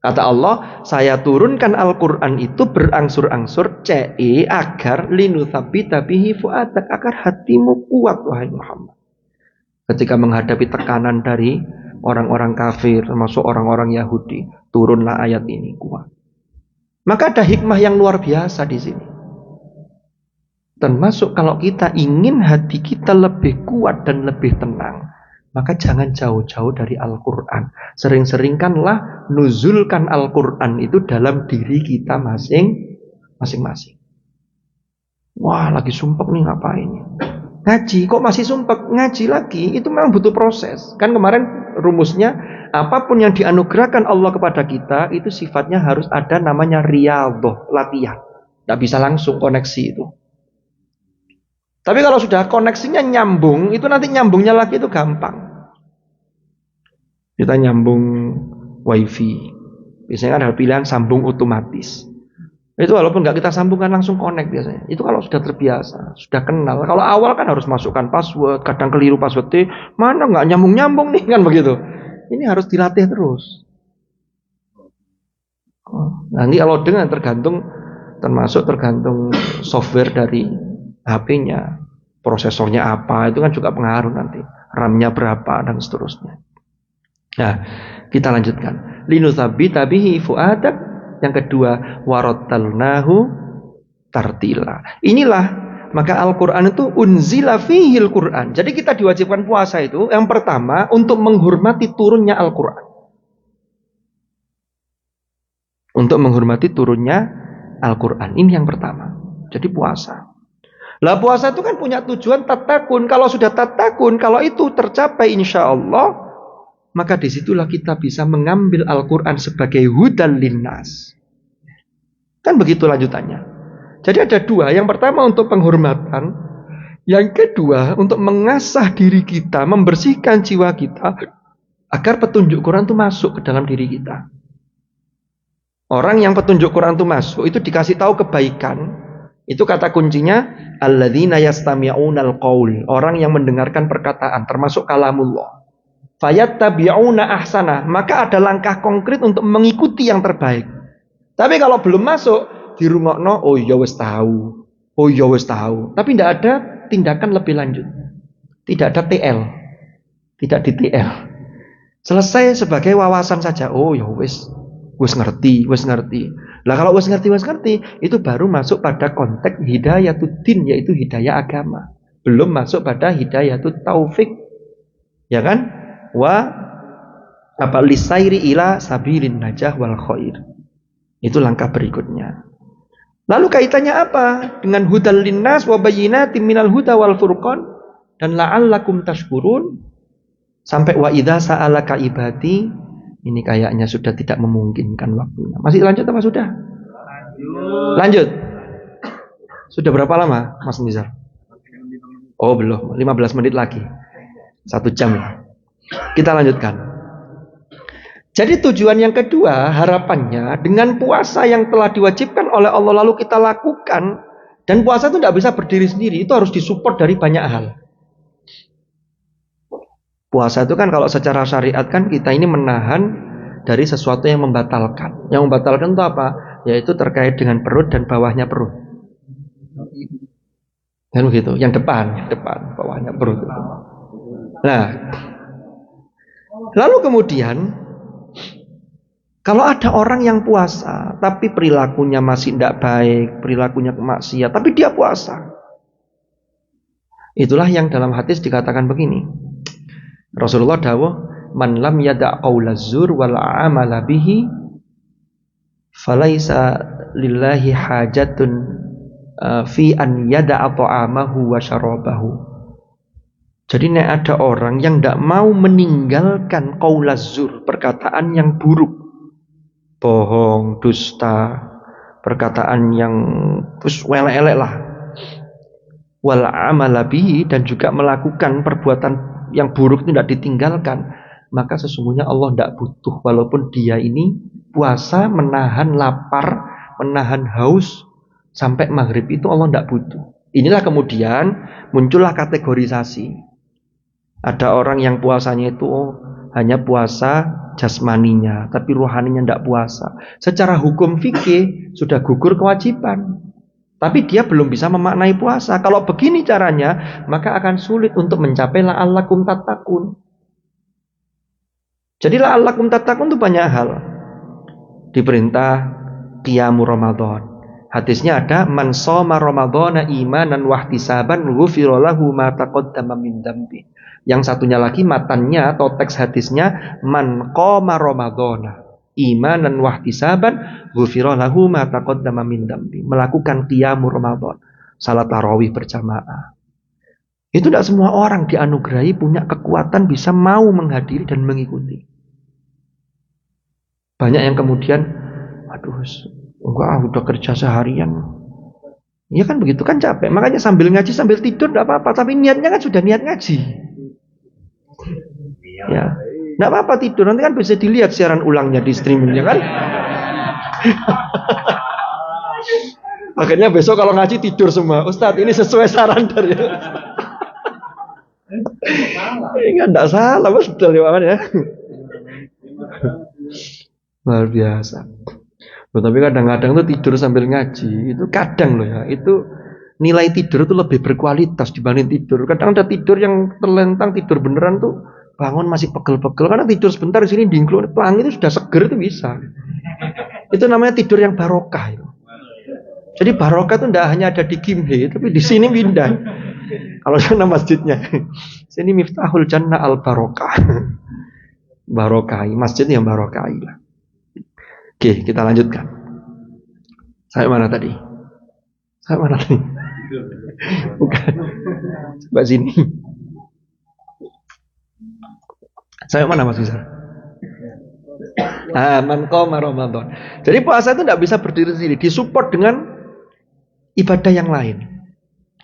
Kata Allah, saya turunkan Al-Qur'an itu berangsur-angsur agar linutsabbita bihi fuadak, agar hatimu kuat wahai Muhammad. Ketika menghadapi tekanan dari orang-orang kafir, termasuk orang-orang Yahudi, turunlah ayat ini kuat. Maka ada hikmah yang luar biasa di sini. Termasuk kalau kita ingin hati kita lebih kuat dan lebih tenang, maka jangan jauh-jauh dari Al-Quran. Sering-seringkanlah nuzulkan Al-Quran itu dalam diri kita masing-masing. Wah, lagi sumpek nih ngapain? Ngaji, kok masih sumpek? Ngaji lagi, itu memang butuh proses. Kan kemarin rumusnya, apapun yang dianugerahkan Allah kepada kita, itu sifatnya harus ada namanya riyadhah, latihan. Tidak bisa langsung koneksi itu. Tapi kalau sudah koneksinya nyambung, itu nanti nyambungnya lagi itu gampang. Kita nyambung wifi. Biasanya kan ada pilihan sambung otomatis. Itu walaupun nggak kita sambungkan langsung connect biasanya. Itu kalau sudah terbiasa, sudah kenal. Kalau awal kan harus masukkan password, kadang keliru passwordnya, mana nggak nyambung nih kan begitu. Ini harus dilatih terus. Nanti kalau dengan tergantung software dari HP-nya, prosesornya apa, itu kan juga pengaruh nanti. RAM-nya berapa dan seterusnya. Nah, kita lanjutkan. Linutsabbita bihi fuadak. Yang kedua, warattalnahu tartila. Inilah maka Al-Qur'an itu unzila fihil Qur'an. Jadi kita diwajibkan puasa itu yang pertama untuk menghormati turunnya Al-Qur'an. Untuk menghormati turunnya Al-Qur'an. Ini yang pertama. Jadi puasa. Lah puasa itu kan punya tujuan tatakun. Kalau sudah tatakun, kalau itu tercapai insya Allah, maka disitulah kita bisa mengambil Al-Quran sebagai hudan linnas. Kan begitu lanjutannya. Jadi ada dua. Yang pertama untuk penghormatan. Yang kedua untuk mengasah diri kita, membersihkan jiwa kita, agar petunjuk Quran itu masuk ke dalam diri kita. Orang yang petunjuk Quran itu masuk, itu dikasih tahu kebaikan. Itu kata kuncinya alladzina yastami'unal qaul, orang yang mendengarkan perkataan termasuk kalamullah. Fayattabi'una ahsana, maka ada langkah konkret untuk mengikuti yang terbaik. Tapi kalau belum masuk dirungokno, oh ya wis tahu. Oh ya wis tahu. Tapi tidak ada tindakan lebih lanjut. Tidak ada TL. Tidak di TL. Selesai sebagai wawasan saja. Oh ya wis ngerti. Lah kalau wis ngerti, itu baru masuk pada konteks hidayatuddin, yaitu hidayah agama. Belum masuk pada hidayatut taufik. Ya kan? Wa Apa lisairi ila sabilin najah wal khair. Itu langkah berikutnya. Lalu kaitannya apa dengan hudal linnas wa bayyinatin minal huda wal furqan dan la'allakum tashkurun sampai wa idza sa'alaka ibadi. Ini kayaknya sudah tidak memungkinkan waktunya. Masih lanjut apa sudah? Lanjut. Sudah berapa lama Mas Nizar? Oh belum, 15 menit lagi. 1 jam lah. Kita lanjutkan. Jadi tujuan yang kedua, harapannya dengan puasa yang telah diwajibkan oleh Allah lalu kita lakukan, dan puasa itu tidak bisa berdiri sendiri, itu harus disupport dari banyak hal. Puasa itu kan kalau secara syariat kan kita ini menahan dari sesuatu yang membatalkan. Yang membatalkan itu apa? Yaitu terkait dengan perut dan bawahnya perut. Dan begitu, yang depan, bawahnya perut. Nah, lalu kemudian kalau ada orang yang puasa, tapi perilakunya masih tidak baik, perilakunya maksiat, tapi dia puasa. Itulah yang dalam hadis dikatakan begini. Rasulullah dawuh, "Man lam yada' qaulaz zur wal 'amala bihi, falaisa lillahi hajatun fi an yada'a ta'amahu wa syarabahu." Jadi nek ada orang yang tidak mau meninggalkan qaulaz zur, perkataan yang buruk, bohong, dusta, perkataan yang elek-elek lah, wal amala bihi, dan juga melakukan perbuatan yang buruk itu tidak ditinggalkan, maka sesungguhnya Allah tidak butuh. Walaupun dia ini puasa, menahan lapar, menahan haus sampai maghrib, itu Allah tidak butuh. Inilah kemudian muncullah kategorisasi. Ada orang yang puasanya itu hanya puasa jasmaninya, tapi rohaninya tidak puasa. Secara hukum fikih sudah gugur kewajiban, tapi dia belum bisa memaknai puasa. Kalau begini caranya, maka akan sulit untuk mencapai la'allakum tattaqun. Jadi la'allakum tattaqun itu banyak hal. Diperintah qiyamul Ramadan. Hadisnya ada, man shoma ramadhana imanan wahtisaban ghufira lahu ma taqaddama min dzambi. Yang satunya lagi matannya atau teks hadisnya, man qoma ramadhana imanan wahtisaban ghufira lahu ma taqaddama min dzambi. Melakukan qiyamul Ramadan, salat tarawih berjamaah. Itu tidak semua orang dianugerahi punya kekuatan bisa mau menghadiri dan mengikuti. Banyak yang kemudian, aduh, enggak, udah kerja seharian. Ya kan begitu kan capek. Makanya sambil ngaji sambil tidur tidak apa-apa, tapi niatnya kan sudah niat ngaji. Ya, nggak apa-apa tidur, nanti kan bisa dilihat siaran ulangnya di streamingnya kan. Akhirnya besok kalau ngaji tidur semua. Ustadz, ini sesuai saran dari enggak salah, betul ya. Luar biasa. Tapi kadang-kadang tuh tidur sambil ngaji itu kadang loh ya, itu nilai tidur itu lebih berkualitas dibanding tidur. Kadang ada tidur yang terlentang, tidur beneran tuh bangun masih pegel-pegel karena tidur sebentar di sini dingklo, pelangi itu sudah seger itu bisa. Itu namanya tidur yang barokah itu. Jadi barokah itu tidak hanya ada di Kimhe, tapi di sini pindah. Kalau sana masjidnya, sini Miftahul Jannah al Barokah. Barokai, masjid yang barokai lah. Oke, kita lanjutkan. Saya mana tadi? Bukan. Coba sini. Saya mana Mas Bisa? Man qoma Ramadan. Jadi puasa itu tidak bisa berdiri sendiri, disupport dengan ibadah yang lain.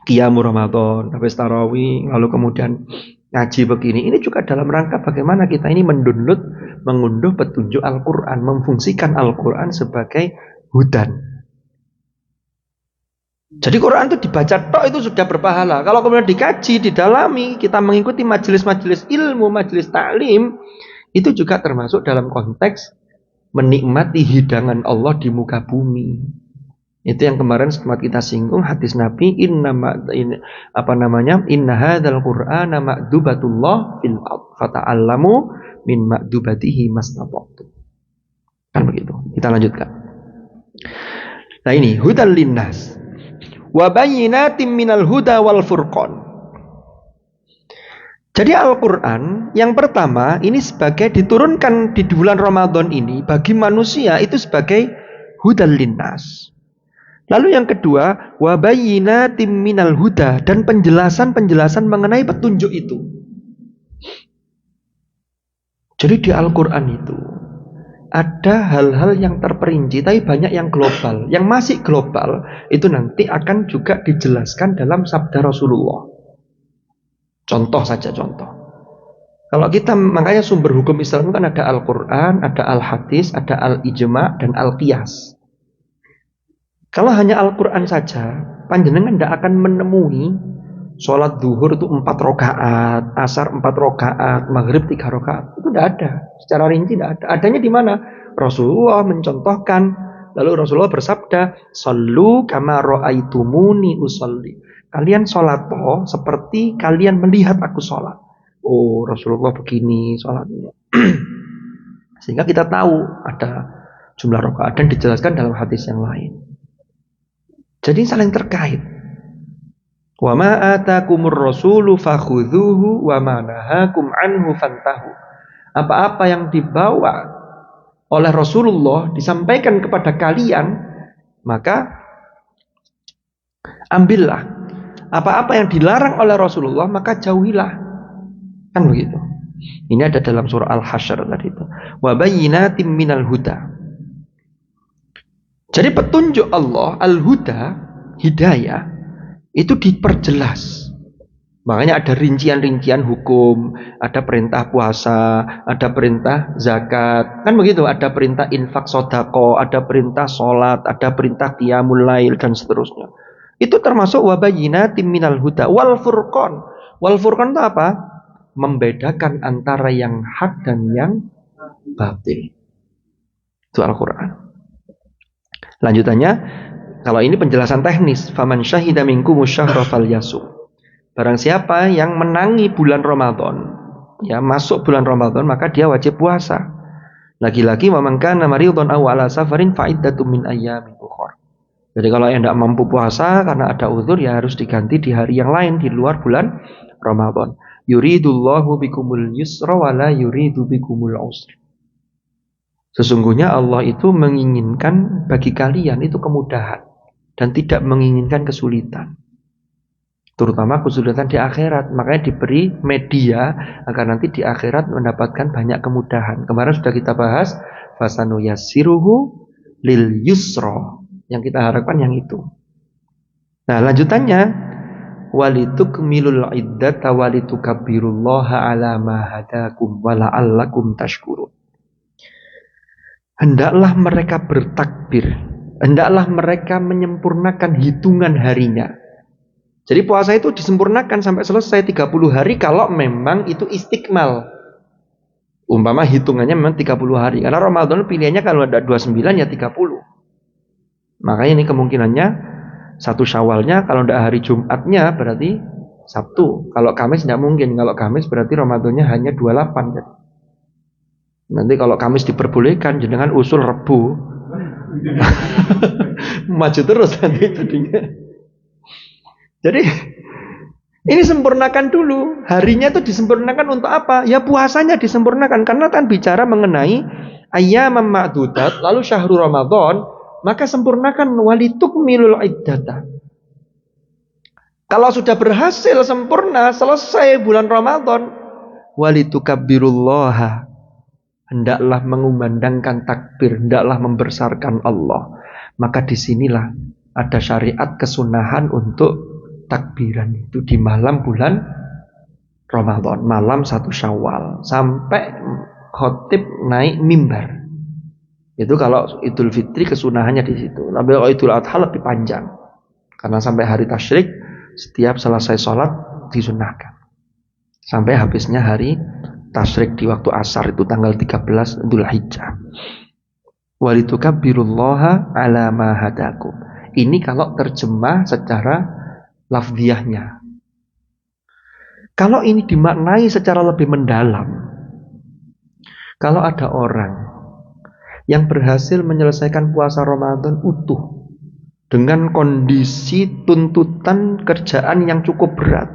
Qiyamul Ramadan, habis tarawih, lalu kemudian ngaji begini. Ini juga dalam rangka bagaimana kita ini mengunduh petunjuk Al-Quran, memfungsikan Al-Quran sebagai hudan. Jadi Quran itu dibaca tok itu sudah berpahala. Kalau kemudian dikaji, didalami, kita mengikuti majelis-majelis ilmu, majelis taklim, itu juga termasuk dalam konteks menikmati hidangan Allah di muka bumi. Itu yang kemarin sempat kita singgung hadis Nabi, inna hadzal qur'ana ma'dubatullah fil ard fata'allamu min ma'dubatihi mastata'tum. Kan begitu. Kita lanjutkan. Nah ini hudal linnas wa bayyinatin minal huda wal furqan. Jadi Al-Quran yang pertama ini sebagai diturunkan di bulan Ramadan ini bagi manusia itu sebagai hudal linnas. Lalu yang kedua, wabayyinatim minal huda, dan penjelasan-penjelasan mengenai petunjuk itu. Jadi di Al-Quran itu ada hal-hal yang terperinci, tapi banyak yang global. Yang masih global itu nanti akan juga dijelaskan dalam sabda Rasulullah. Contoh saja contoh. Kalau kita, makanya sumber hukum Islam kan ada Al-Quran, ada Al-Hadis, ada Al-Ijma' dan Al-Qiyas. Kalau hanya Al-Quran saja, panjenengan tidak akan menemui sholat zuhur itu 4 rakaat, asar 4 rakaat, maghrib 3 rakaat. Itu tidak ada. Secara rinci tidak ada. Adanya di mana? Rasulullah mencontohkan. Lalu Rasulullah bersabda, "Shallu kama ra'aitumuni usolli." Kalian sholat seperti kalian melihat aku sholat. Oh, Rasulullah begini sholatnya. Sehingga kita tahu ada jumlah rakaat dan dijelaskan dalam hadis yang lain. Jadi saling terkait. Wa ma atakumur rasulu fakhudhuhu wa ma nahakum anhu fantahu. Apa-apa yang dibawa oleh Rasulullah disampaikan kepada kalian, maka ambillah. Apa-apa yang dilarang oleh Rasulullah, maka jauhilah. Kan begitu. Ini ada dalam surah Al-Hasyr tadi itu. Wa bayyinatim minal huda. Jadi petunjuk Allah, al-huda, hidayah, itu diperjelas. Makanya ada rincian-rincian hukum, ada perintah puasa, ada perintah zakat, kan begitu, ada perintah infak sodako, ada perintah sholat, ada perintah qiyamul lail dan seterusnya. Itu termasuk wabayyinatim minal huda wal furqan. Wal furqan itu apa? Membedakan antara yang hak dan yang batil. Itu Al-Quran. Lanjutannya, kalau ini penjelasan teknis, faman syahida minkumus syahra falyasum. Barang siapa yang menangi bulan Ramadan, ya masuk bulan Ramadan, maka dia wajib puasa. Lagi-lagi wa man kana maridun aw ala safarin fa iddatum min ayyamin ukhra. Jadi kalau yang tidak mampu puasa karena ada uzur, ya harus diganti di hari yang lain di luar bulan Ramadan. Yuridullahu bikumul yusra wa la yuridu bikumul usra. Sesungguhnya Allah itu menginginkan bagi kalian itu kemudahan dan tidak menginginkan kesulitan. Terutama kesulitan di akhirat. Makanya diberi media agar nanti di akhirat mendapatkan banyak kemudahan. Kemarin sudah kita bahas fasanu yassiruhu lil yusra. Yang kita harapkan yang itu. Nah, lanjutannya walitukmilul iddata walitukabbirullaha ala ma hadakum wa la'allakum tashkurun. Hendaklah mereka bertakbir, hendaklah mereka menyempurnakan hitungan harinya. Jadi puasa itu disempurnakan sampai selesai 30 hari kalau memang itu istiqmal. Umpama hitungannya memang 30 hari. Karena Ramadan pilihannya kalau ada 29 ya 30. Makanya ini kemungkinannya satu Syawalnya kalau tidak hari Jumatnya berarti Sabtu. Kalau Kamis tidak mungkin. Kalau Kamis berarti Ramadannya hanya 28. Jadi. Nanti kalau Kamis diperbolehkan jenengan usul Rebu. Maju terus nanti jadinya. Jadi ini sempurnakan dulu. Harinya itu disempurnakan untuk apa? Ya puasanya disempurnakan. Karena kan bicara mengenai ayyamam ma'dudat, lalu syahrul Ramadan, maka sempurnakan walitukmilul iddata. Kalau sudah berhasil sempurna, selesai bulan Ramadan, walitukabbirullaha, hendaklah mengumandangkan takbir, hendaklah membesarkan Allah. Maka disinilah ada syariat kesunahan untuk takbiran itu di malam bulan Ramadan, malam 1 Syawal, sampai khotib naik mimbar. Itu kalau Idul Fitri kesunahannya di situ. Tapi kalau Idul Adha lebih panjang, karena sampai hari tasyrik setiap selesai sholat disunahkan sampai habisnya hari tasyrik di waktu asar itu tanggal 13 Dzulhijjah. Walitukabbirullaha ala ma hadakum. Ini kalau terjemah secara lafziahnya. Kalau ini dimaknai secara lebih mendalam, kalau ada orang yang berhasil menyelesaikan puasa Ramadan utuh dengan kondisi tuntutan kerjaan yang cukup berat,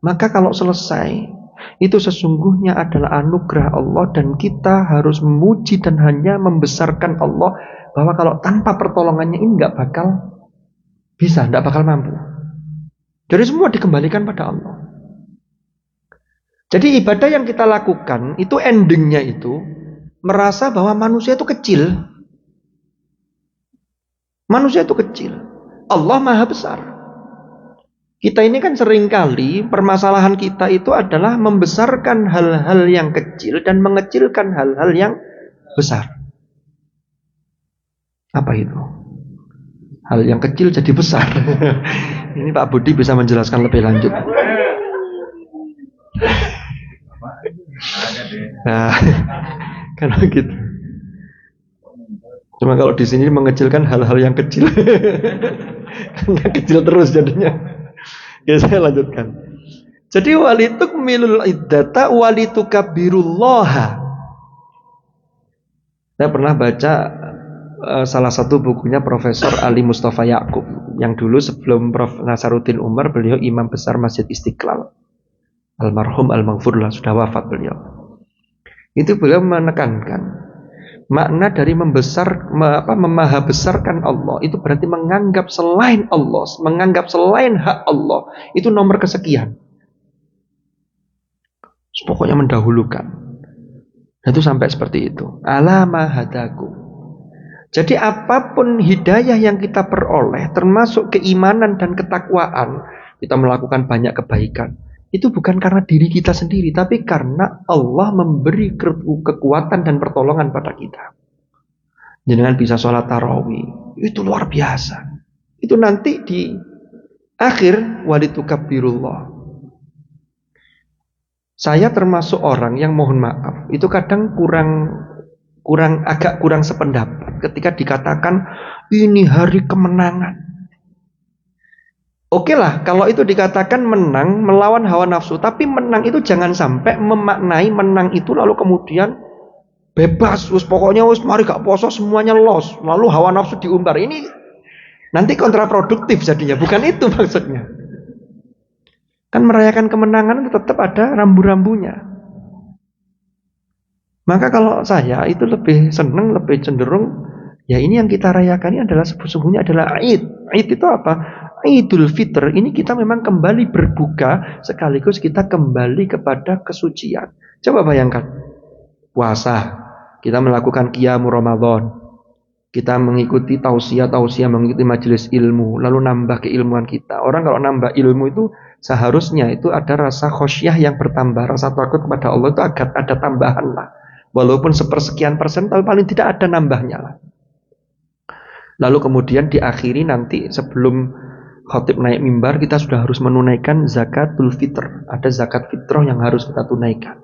maka kalau selesai itu sesungguhnya adalah anugerah Allah, dan kita harus memuji dan hanya membesarkan Allah, bahwa kalau tanpa pertolongannya ini nggak bakal bisa, nggak bakal mampu. Jadi semua dikembalikan pada Allah. Jadi ibadah yang kita lakukan itu endingnya itu merasa bahwa manusia itu kecil. Manusia itu kecil. Allah maha besar. Kita ini kan seringkali permasalahan kita itu adalah membesarkan hal-hal yang kecil dan mengecilkan hal-hal yang besar. Apa itu? Hal yang kecil jadi besar. Ini Pak Budi bisa menjelaskan lebih lanjut. Nah, karena gitu. Cuma kalau di sini mengecilkan hal-hal yang kecil. Karena kecil terus jadinya. Ya, saya lanjutkan. Jadi walitukmilul iddata walitukabbirullaha. Saya pernah baca salah satu bukunya Profesor Ali Mustafa Yaqub, yang dulu sebelum Prof Nasaruddin Umar, beliau imam besar Masjid Istiqlal. Almarhum al-maghfurlah, sudah wafat beliau. Itu beliau menekankan makna dari memaha besarkan Allah itu berarti menganggap selain Allah, menganggap selain hak Allah itu nomor kesekian. Pokoknya mendahulukan. Itu sampai seperti itu. Alama hadakum. Jadi apapun hidayah yang kita peroleh, termasuk keimanan dan ketakwaan, kita melakukan banyak kebaikan, itu bukan karena diri kita sendiri, tapi karena Allah memberi kekuatan dan pertolongan pada kita. Jangan bisa sholat tarawih, itu luar biasa. Itu nanti di akhir walitukabbirullah. Saya termasuk orang yang mohon maaf, itu kadang agak kurang sependapat ketika dikatakan ini hari kemenangan. Oke lah, kalau itu dikatakan menang melawan hawa nafsu, tapi menang itu jangan sampai memaknai menang itu lalu kemudian bebas, pokoknya mari gak poso semuanya los, lalu hawa nafsu diumbar. Ini nanti kontraproduktif jadinya, bukan itu maksudnya. Kan merayakan kemenangan itu tetap ada rambu-rambunya. Maka kalau saya itu lebih senang, lebih cenderung, ya ini yang kita rayakan ini adalah sesungguhnya adalah Id. Id itu apa? Idul Fitr. Ini kita memang kembali berbuka, sekaligus kita kembali kepada kesucian. Coba bayangkan, puasa, kita melakukan qiyamul Ramadan, kita mengikuti tausiah, mengikuti majelis ilmu, lalu nambah keilmuan kita. Orang kalau nambah ilmu itu seharusnya itu ada rasa khosyah yang bertambah, rasa takut kepada Allah itu agak ada tambahan lah. Walaupun sepersekian persen, tapi paling tidak ada nambahnya lah. Lalu kemudian diakhiri nanti sebelum khatib naik mimbar, kita sudah harus menunaikan zakatul fitr. Ada zakat fitrah yang harus kita tunaikan.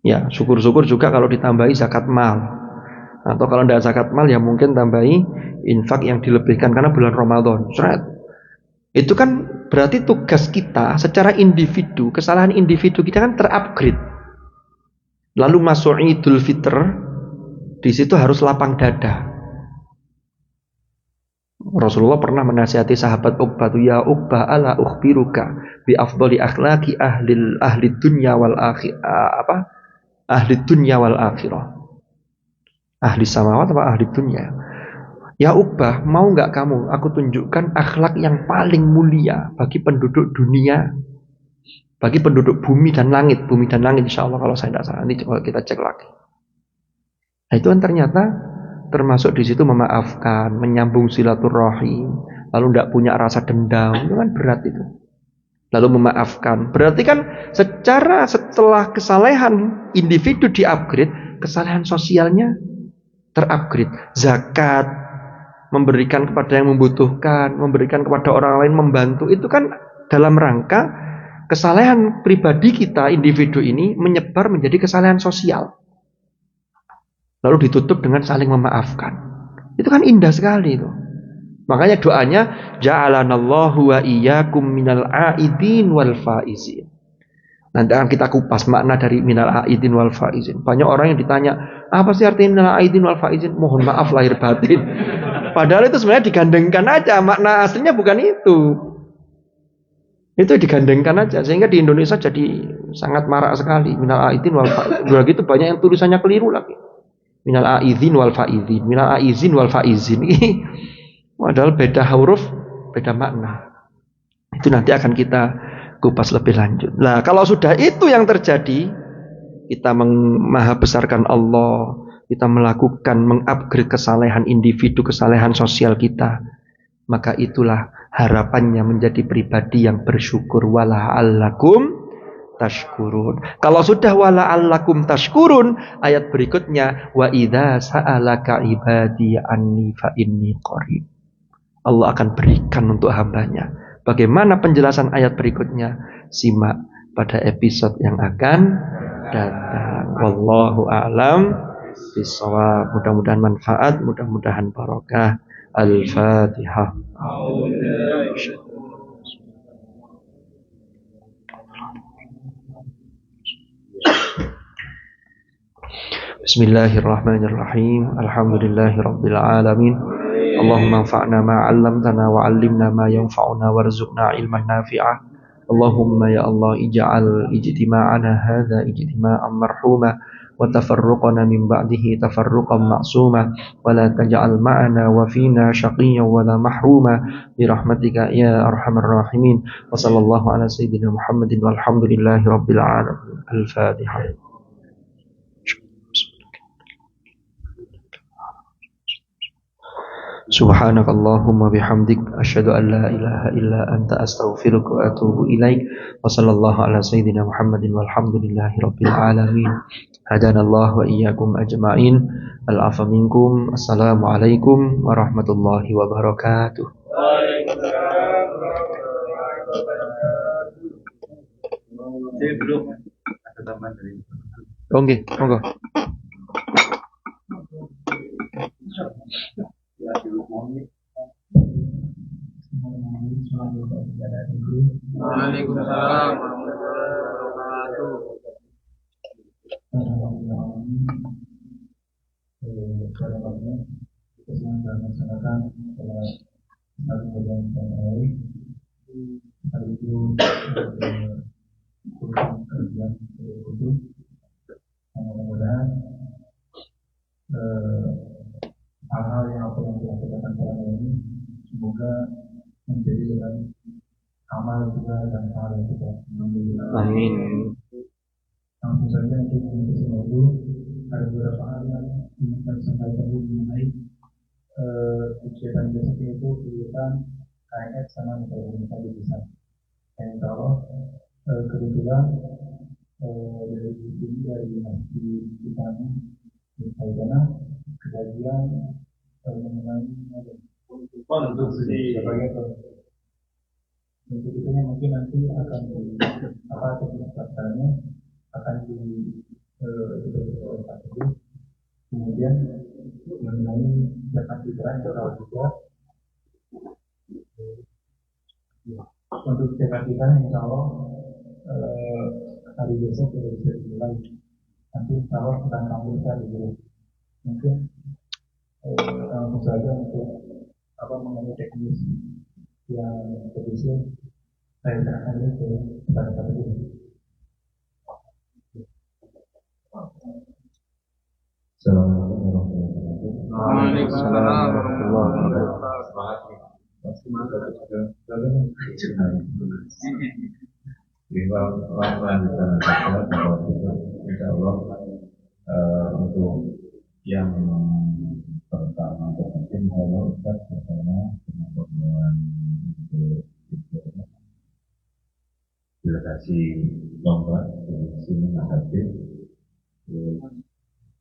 Ya, syukur-syukur juga kalau ditambahi zakat mal. Atau kalau tidak zakat mal, ya mungkin tambahi infak yang dilebihkan karena bulan Ramadan. Itu kan berarti tugas kita secara individu, kesalahan individu kita kan terupgrade. Lalu masuk Idul Fitr, di situ harus lapang dada. Rasulullah pernah menasihati sahabat Uqbah, ya Uqbah ala ukhbiruka bi afdali akhlaqi ahli dunya wal akhirah, ahli dunya wal akhirah. Ahli samawat apa ahli dunya? Ya Uqbah, mau enggak kamu aku tunjukkan akhlak yang paling mulia bagi penduduk dunia, bagi penduduk bumi dan langit insyaallah kalau saya tidak salah, nanti coba kita cek lagi. Nah itu kan ternyata termasuk di situ memaafkan, menyambung silaturahim, lalu tidak punya rasa dendam, itu kan berat itu. Lalu memaafkan, berarti kan setelah kesalehan individu di-upgrade, kesalehan sosialnya terupgrade. Zakat, memberikan kepada yang membutuhkan, memberikan kepada orang lain, membantu, itu kan dalam rangka kesalehan pribadi kita, individu ini menyebar menjadi kesalehan sosial. Lalu ditutup dengan saling memaafkan. Itu kan indah sekali itu. Makanya doanya ja'alanallahu wa iyyakum minal aidin wal faizin. Nanti akan kita kupas makna dari minal aidin wal faizin. Banyak orang yang ditanya, apa sih artinya minal aidin wal faizin? Mohon maaf lahir batin. Padahal itu sebenarnya digandengkan aja, makna aslinya bukan itu. Itu digandengkan aja sehingga di Indonesia jadi sangat marak sekali. Minal aidin wal faizin. Udah gitu banyak yang tulisannya keliru lagi. Minal aidin wal faizin, minal aizin wal faizin. Padahal beda huruf, beda makna. Itu nanti akan kita kupas lebih lanjut. Nah, kalau sudah itu yang terjadi, kita maha besarkan Allah, kita melakukan mengupgrade kesalehan individu, kesalehan sosial kita, maka itulah harapannya menjadi pribadi yang bersyukur. Wala'allakum tashkurun. Kalau sudah wala'allakum tashkurun, ayat berikutnya wa idza sa'alaka ibadi anni fa inni qarib. Allah akan berikan untuk hambanya. Bagaimana penjelasan ayat berikutnya? Simak pada episode yang akan datang. Wallahu a'lam bishawab. Mudah-mudahan manfaat, mudah-mudahan barokah. Al-Fatihah. Bismillahirrahmanirrahim. Alhamdulillahirabbil alamin. Allahumma anfa'na ma 'allamtana wa 'allimna ma yanfa'una warzuqna 'ilman nafi'a. Allahumma ya Allah ij'al ijtima'ana hadza ijtima'an marhuma wa tafarruqana min ba'dihi tafarruqan ma'suma wa la taj'al ma'ana wa fina shaqiyyan wa la mahruma bi rahmatika ya arhamar rahimin. Wa sallallahu ala sayyidina Muhammadin walhamdulillahi rabbil alamin. Al-Fatihah. Subhanakallahumma bihamdik asyhadu an la ilaha illa anta astaghfiruka wa atubu ilaik. Wa sallallahu ala sayyidina Muhammadin walhamdulillahi rabbil alamin. Hadanallahu wa iyyakum ajma'in. Al-'afwa minkum. Assalamualaikum warahmatullahi wabarakatuh. Waalaikumsalam warahmatullahi wabarakatuh. Oke, monggo. Waalaikumsalam warahmatullahi hal-hal yang apa yang telah kita selama ini semoga menjadi dengan amal juga dan pahala kita. Amin. Langsung saja untuk mengikuti dulu ada beberapa hal yang ingin kami sampaikan dulu mengenai kegiatan besok yaitu kegiatan KNS sama Nikola di desa. Yang kalau kebetulan dari masjid kita di Thailand kejadian mengenai konstruksi sebagai untuk itu mungkin nanti akan teknik faktanya akan oleh Pak Teguh. Kemudian mengenai zakat fitrah yang kalau juga untuk zakat fitrah insya Allah hari besok sudah bisa dimulai. Nanti insya Allah akan ramaikan dulu. Mungkin langsung saja untuk mengenai teknis yang terusnya saya serahkan ke kepada Pak Teguh. Assalamualaikum warahmatullahi wabarakatuh. Waalaikumsalam warahmatullahi untuk yang pertama mungkin kalau Ustaz pertama pengumuman untuk delegasi lomba di sini Mas Habib,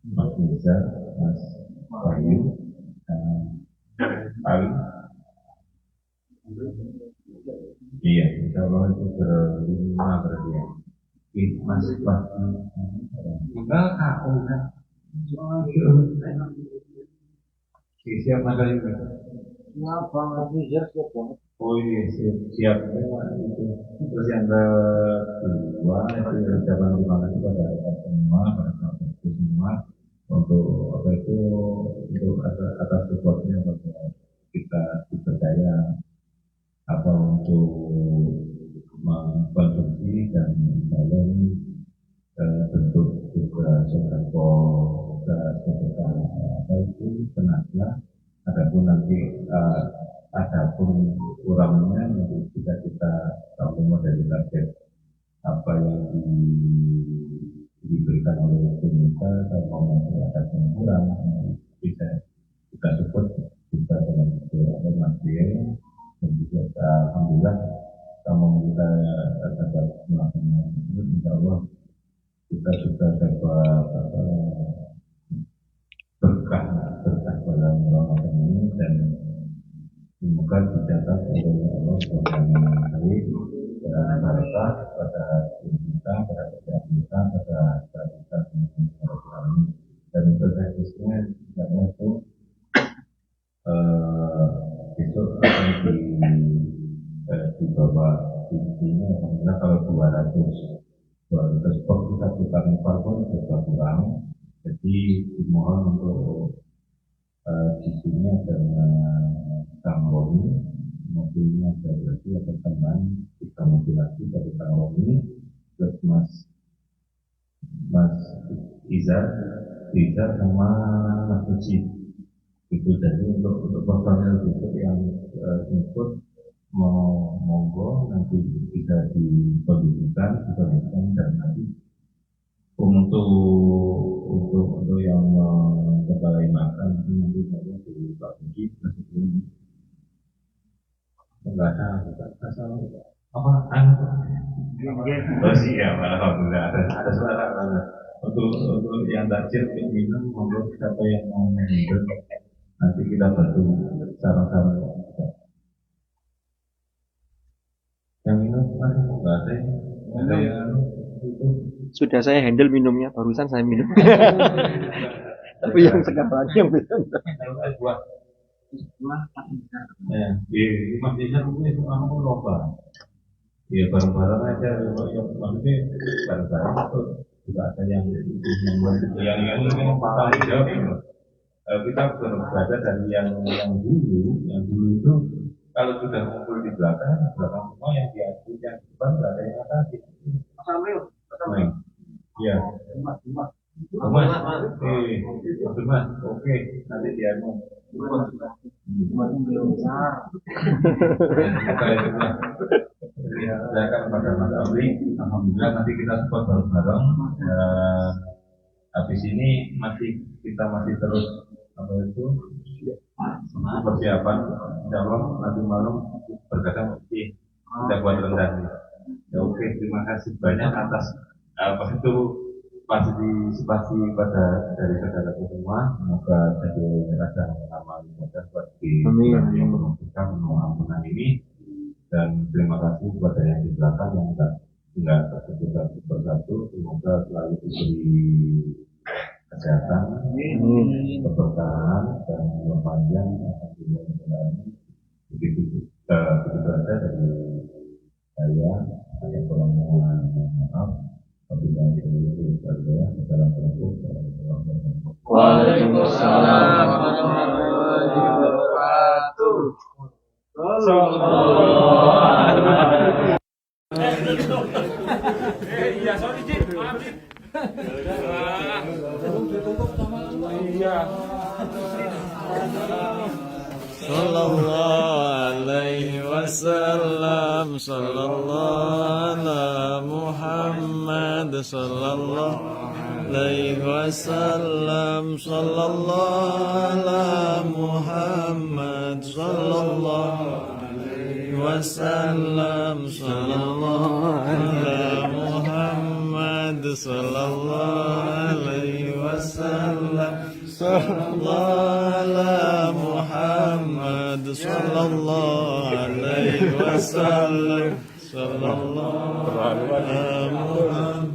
Mas Nizar, Mas Wahyu, Ali. Iya, insya Allah itu berlima berarti ya. Mas Wahyu. Tinggal aku kan. Siapa lagi? Siapa lagi? Siap banget. Oh iya, siap. Terus yang kedua itu ucapan terima kasih pada semua, pada sahabat semua untuk untuk atas supportnya untuk kita dipercaya untuk dari target apa yang diberikan oleh pemerintah, kalau memang ada pengurangan bisa kita support juga dengan material dan juga alhamdulillah kalau kita dapat melakukan itu, insya Allah kita juga dapat berkah dalam Ramadan ini, dan semoga dicatat oleh Allah Subhanahu wa Ta'ala dan berkah pada kita, pada kerjaan kita, pada kita dan untuk teknisnya sebenarnya itu besok akan di bawah intinya alhamdulillah kalau 200 pok kita tukar impor pun sudah kurang, jadi dimohon untuk di sini ada Kang Roni, mobilnya ada berarti ada teman 3 mobil lagi dari Kang Roni plus Mas Izar sama Mas Uci itu. Jadi untuk personel besok yang ikut mau monggo nanti bisa dikondisikan dan nanti untuk yang kembali makan itu nanti saya di Pak Budi sebelum enggak ada asal apa oh siap alhamdulillah ada suara untuk yang takjil minum monggo siapa yang mau minum nanti kita bantu sama-sama. Yang minum enggak ada yang itu. Sudah saya handle minumnya, barusan saya minum. Tapi yang sekarang yang minum. Ya, di masjidnya itu kamu lomba. Ya bareng-bareng aja, maksudnya bareng-bareng itu juga ada yang paling jauh. Kita berbaca dari yang dulu itu kalau sudah ngumpul di belakang semua yang di atas yang depan nggak ada yang atas. Iya. Mas, oke, nanti dia mau. Silakan pada Mas Amri. Alhamdulillah nanti kita support bareng-bareng. Habis ini kita masih terus persiapan. Insya Allah nanti malam berkata kita buat rendang. Ya oke, terima kasih banyak atas partisipasi pada dari saudara semua. Semoga jadi rasa amal ibadah buat di bulan yang menentukan mengampunan ini, dan terima kasih kepada yang di belakang yang tidak tersebut satu persatu. Semoga selalu diberi kesehatan, keberkahan dan umur panjang. Begitu saja dari saya. Ada kurangnya maaf. Waalaikumsalam warahmatullahi wabarakatuh. Sallallahu alaihi wasallam, sallallahu ala Muhammad, sallallahu alaihi wasallam, sallallahu ala Muhammad, sallallahu alaihi wasallam, sallallahu ala Muhammad, sallallahu alaihi wasallam, sallallahu ala Muhammad, sallallahu alaihi wasallam, sallallahu ala Muhammad,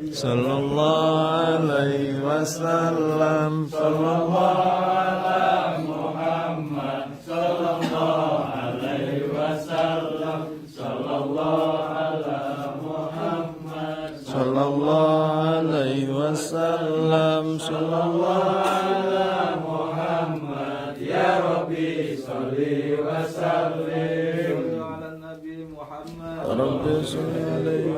sallallahu alaihi wasallam, sallallahu ala Muhammad, sallallahu alaihi wasallam, sallallahu ala Muhammad, sallallahu alaihi wasallam, sallallahu ala Muhammad. Ya Rabbi sholli wa sallim ala Nabi Muhammad. Rabbi sholli alaihi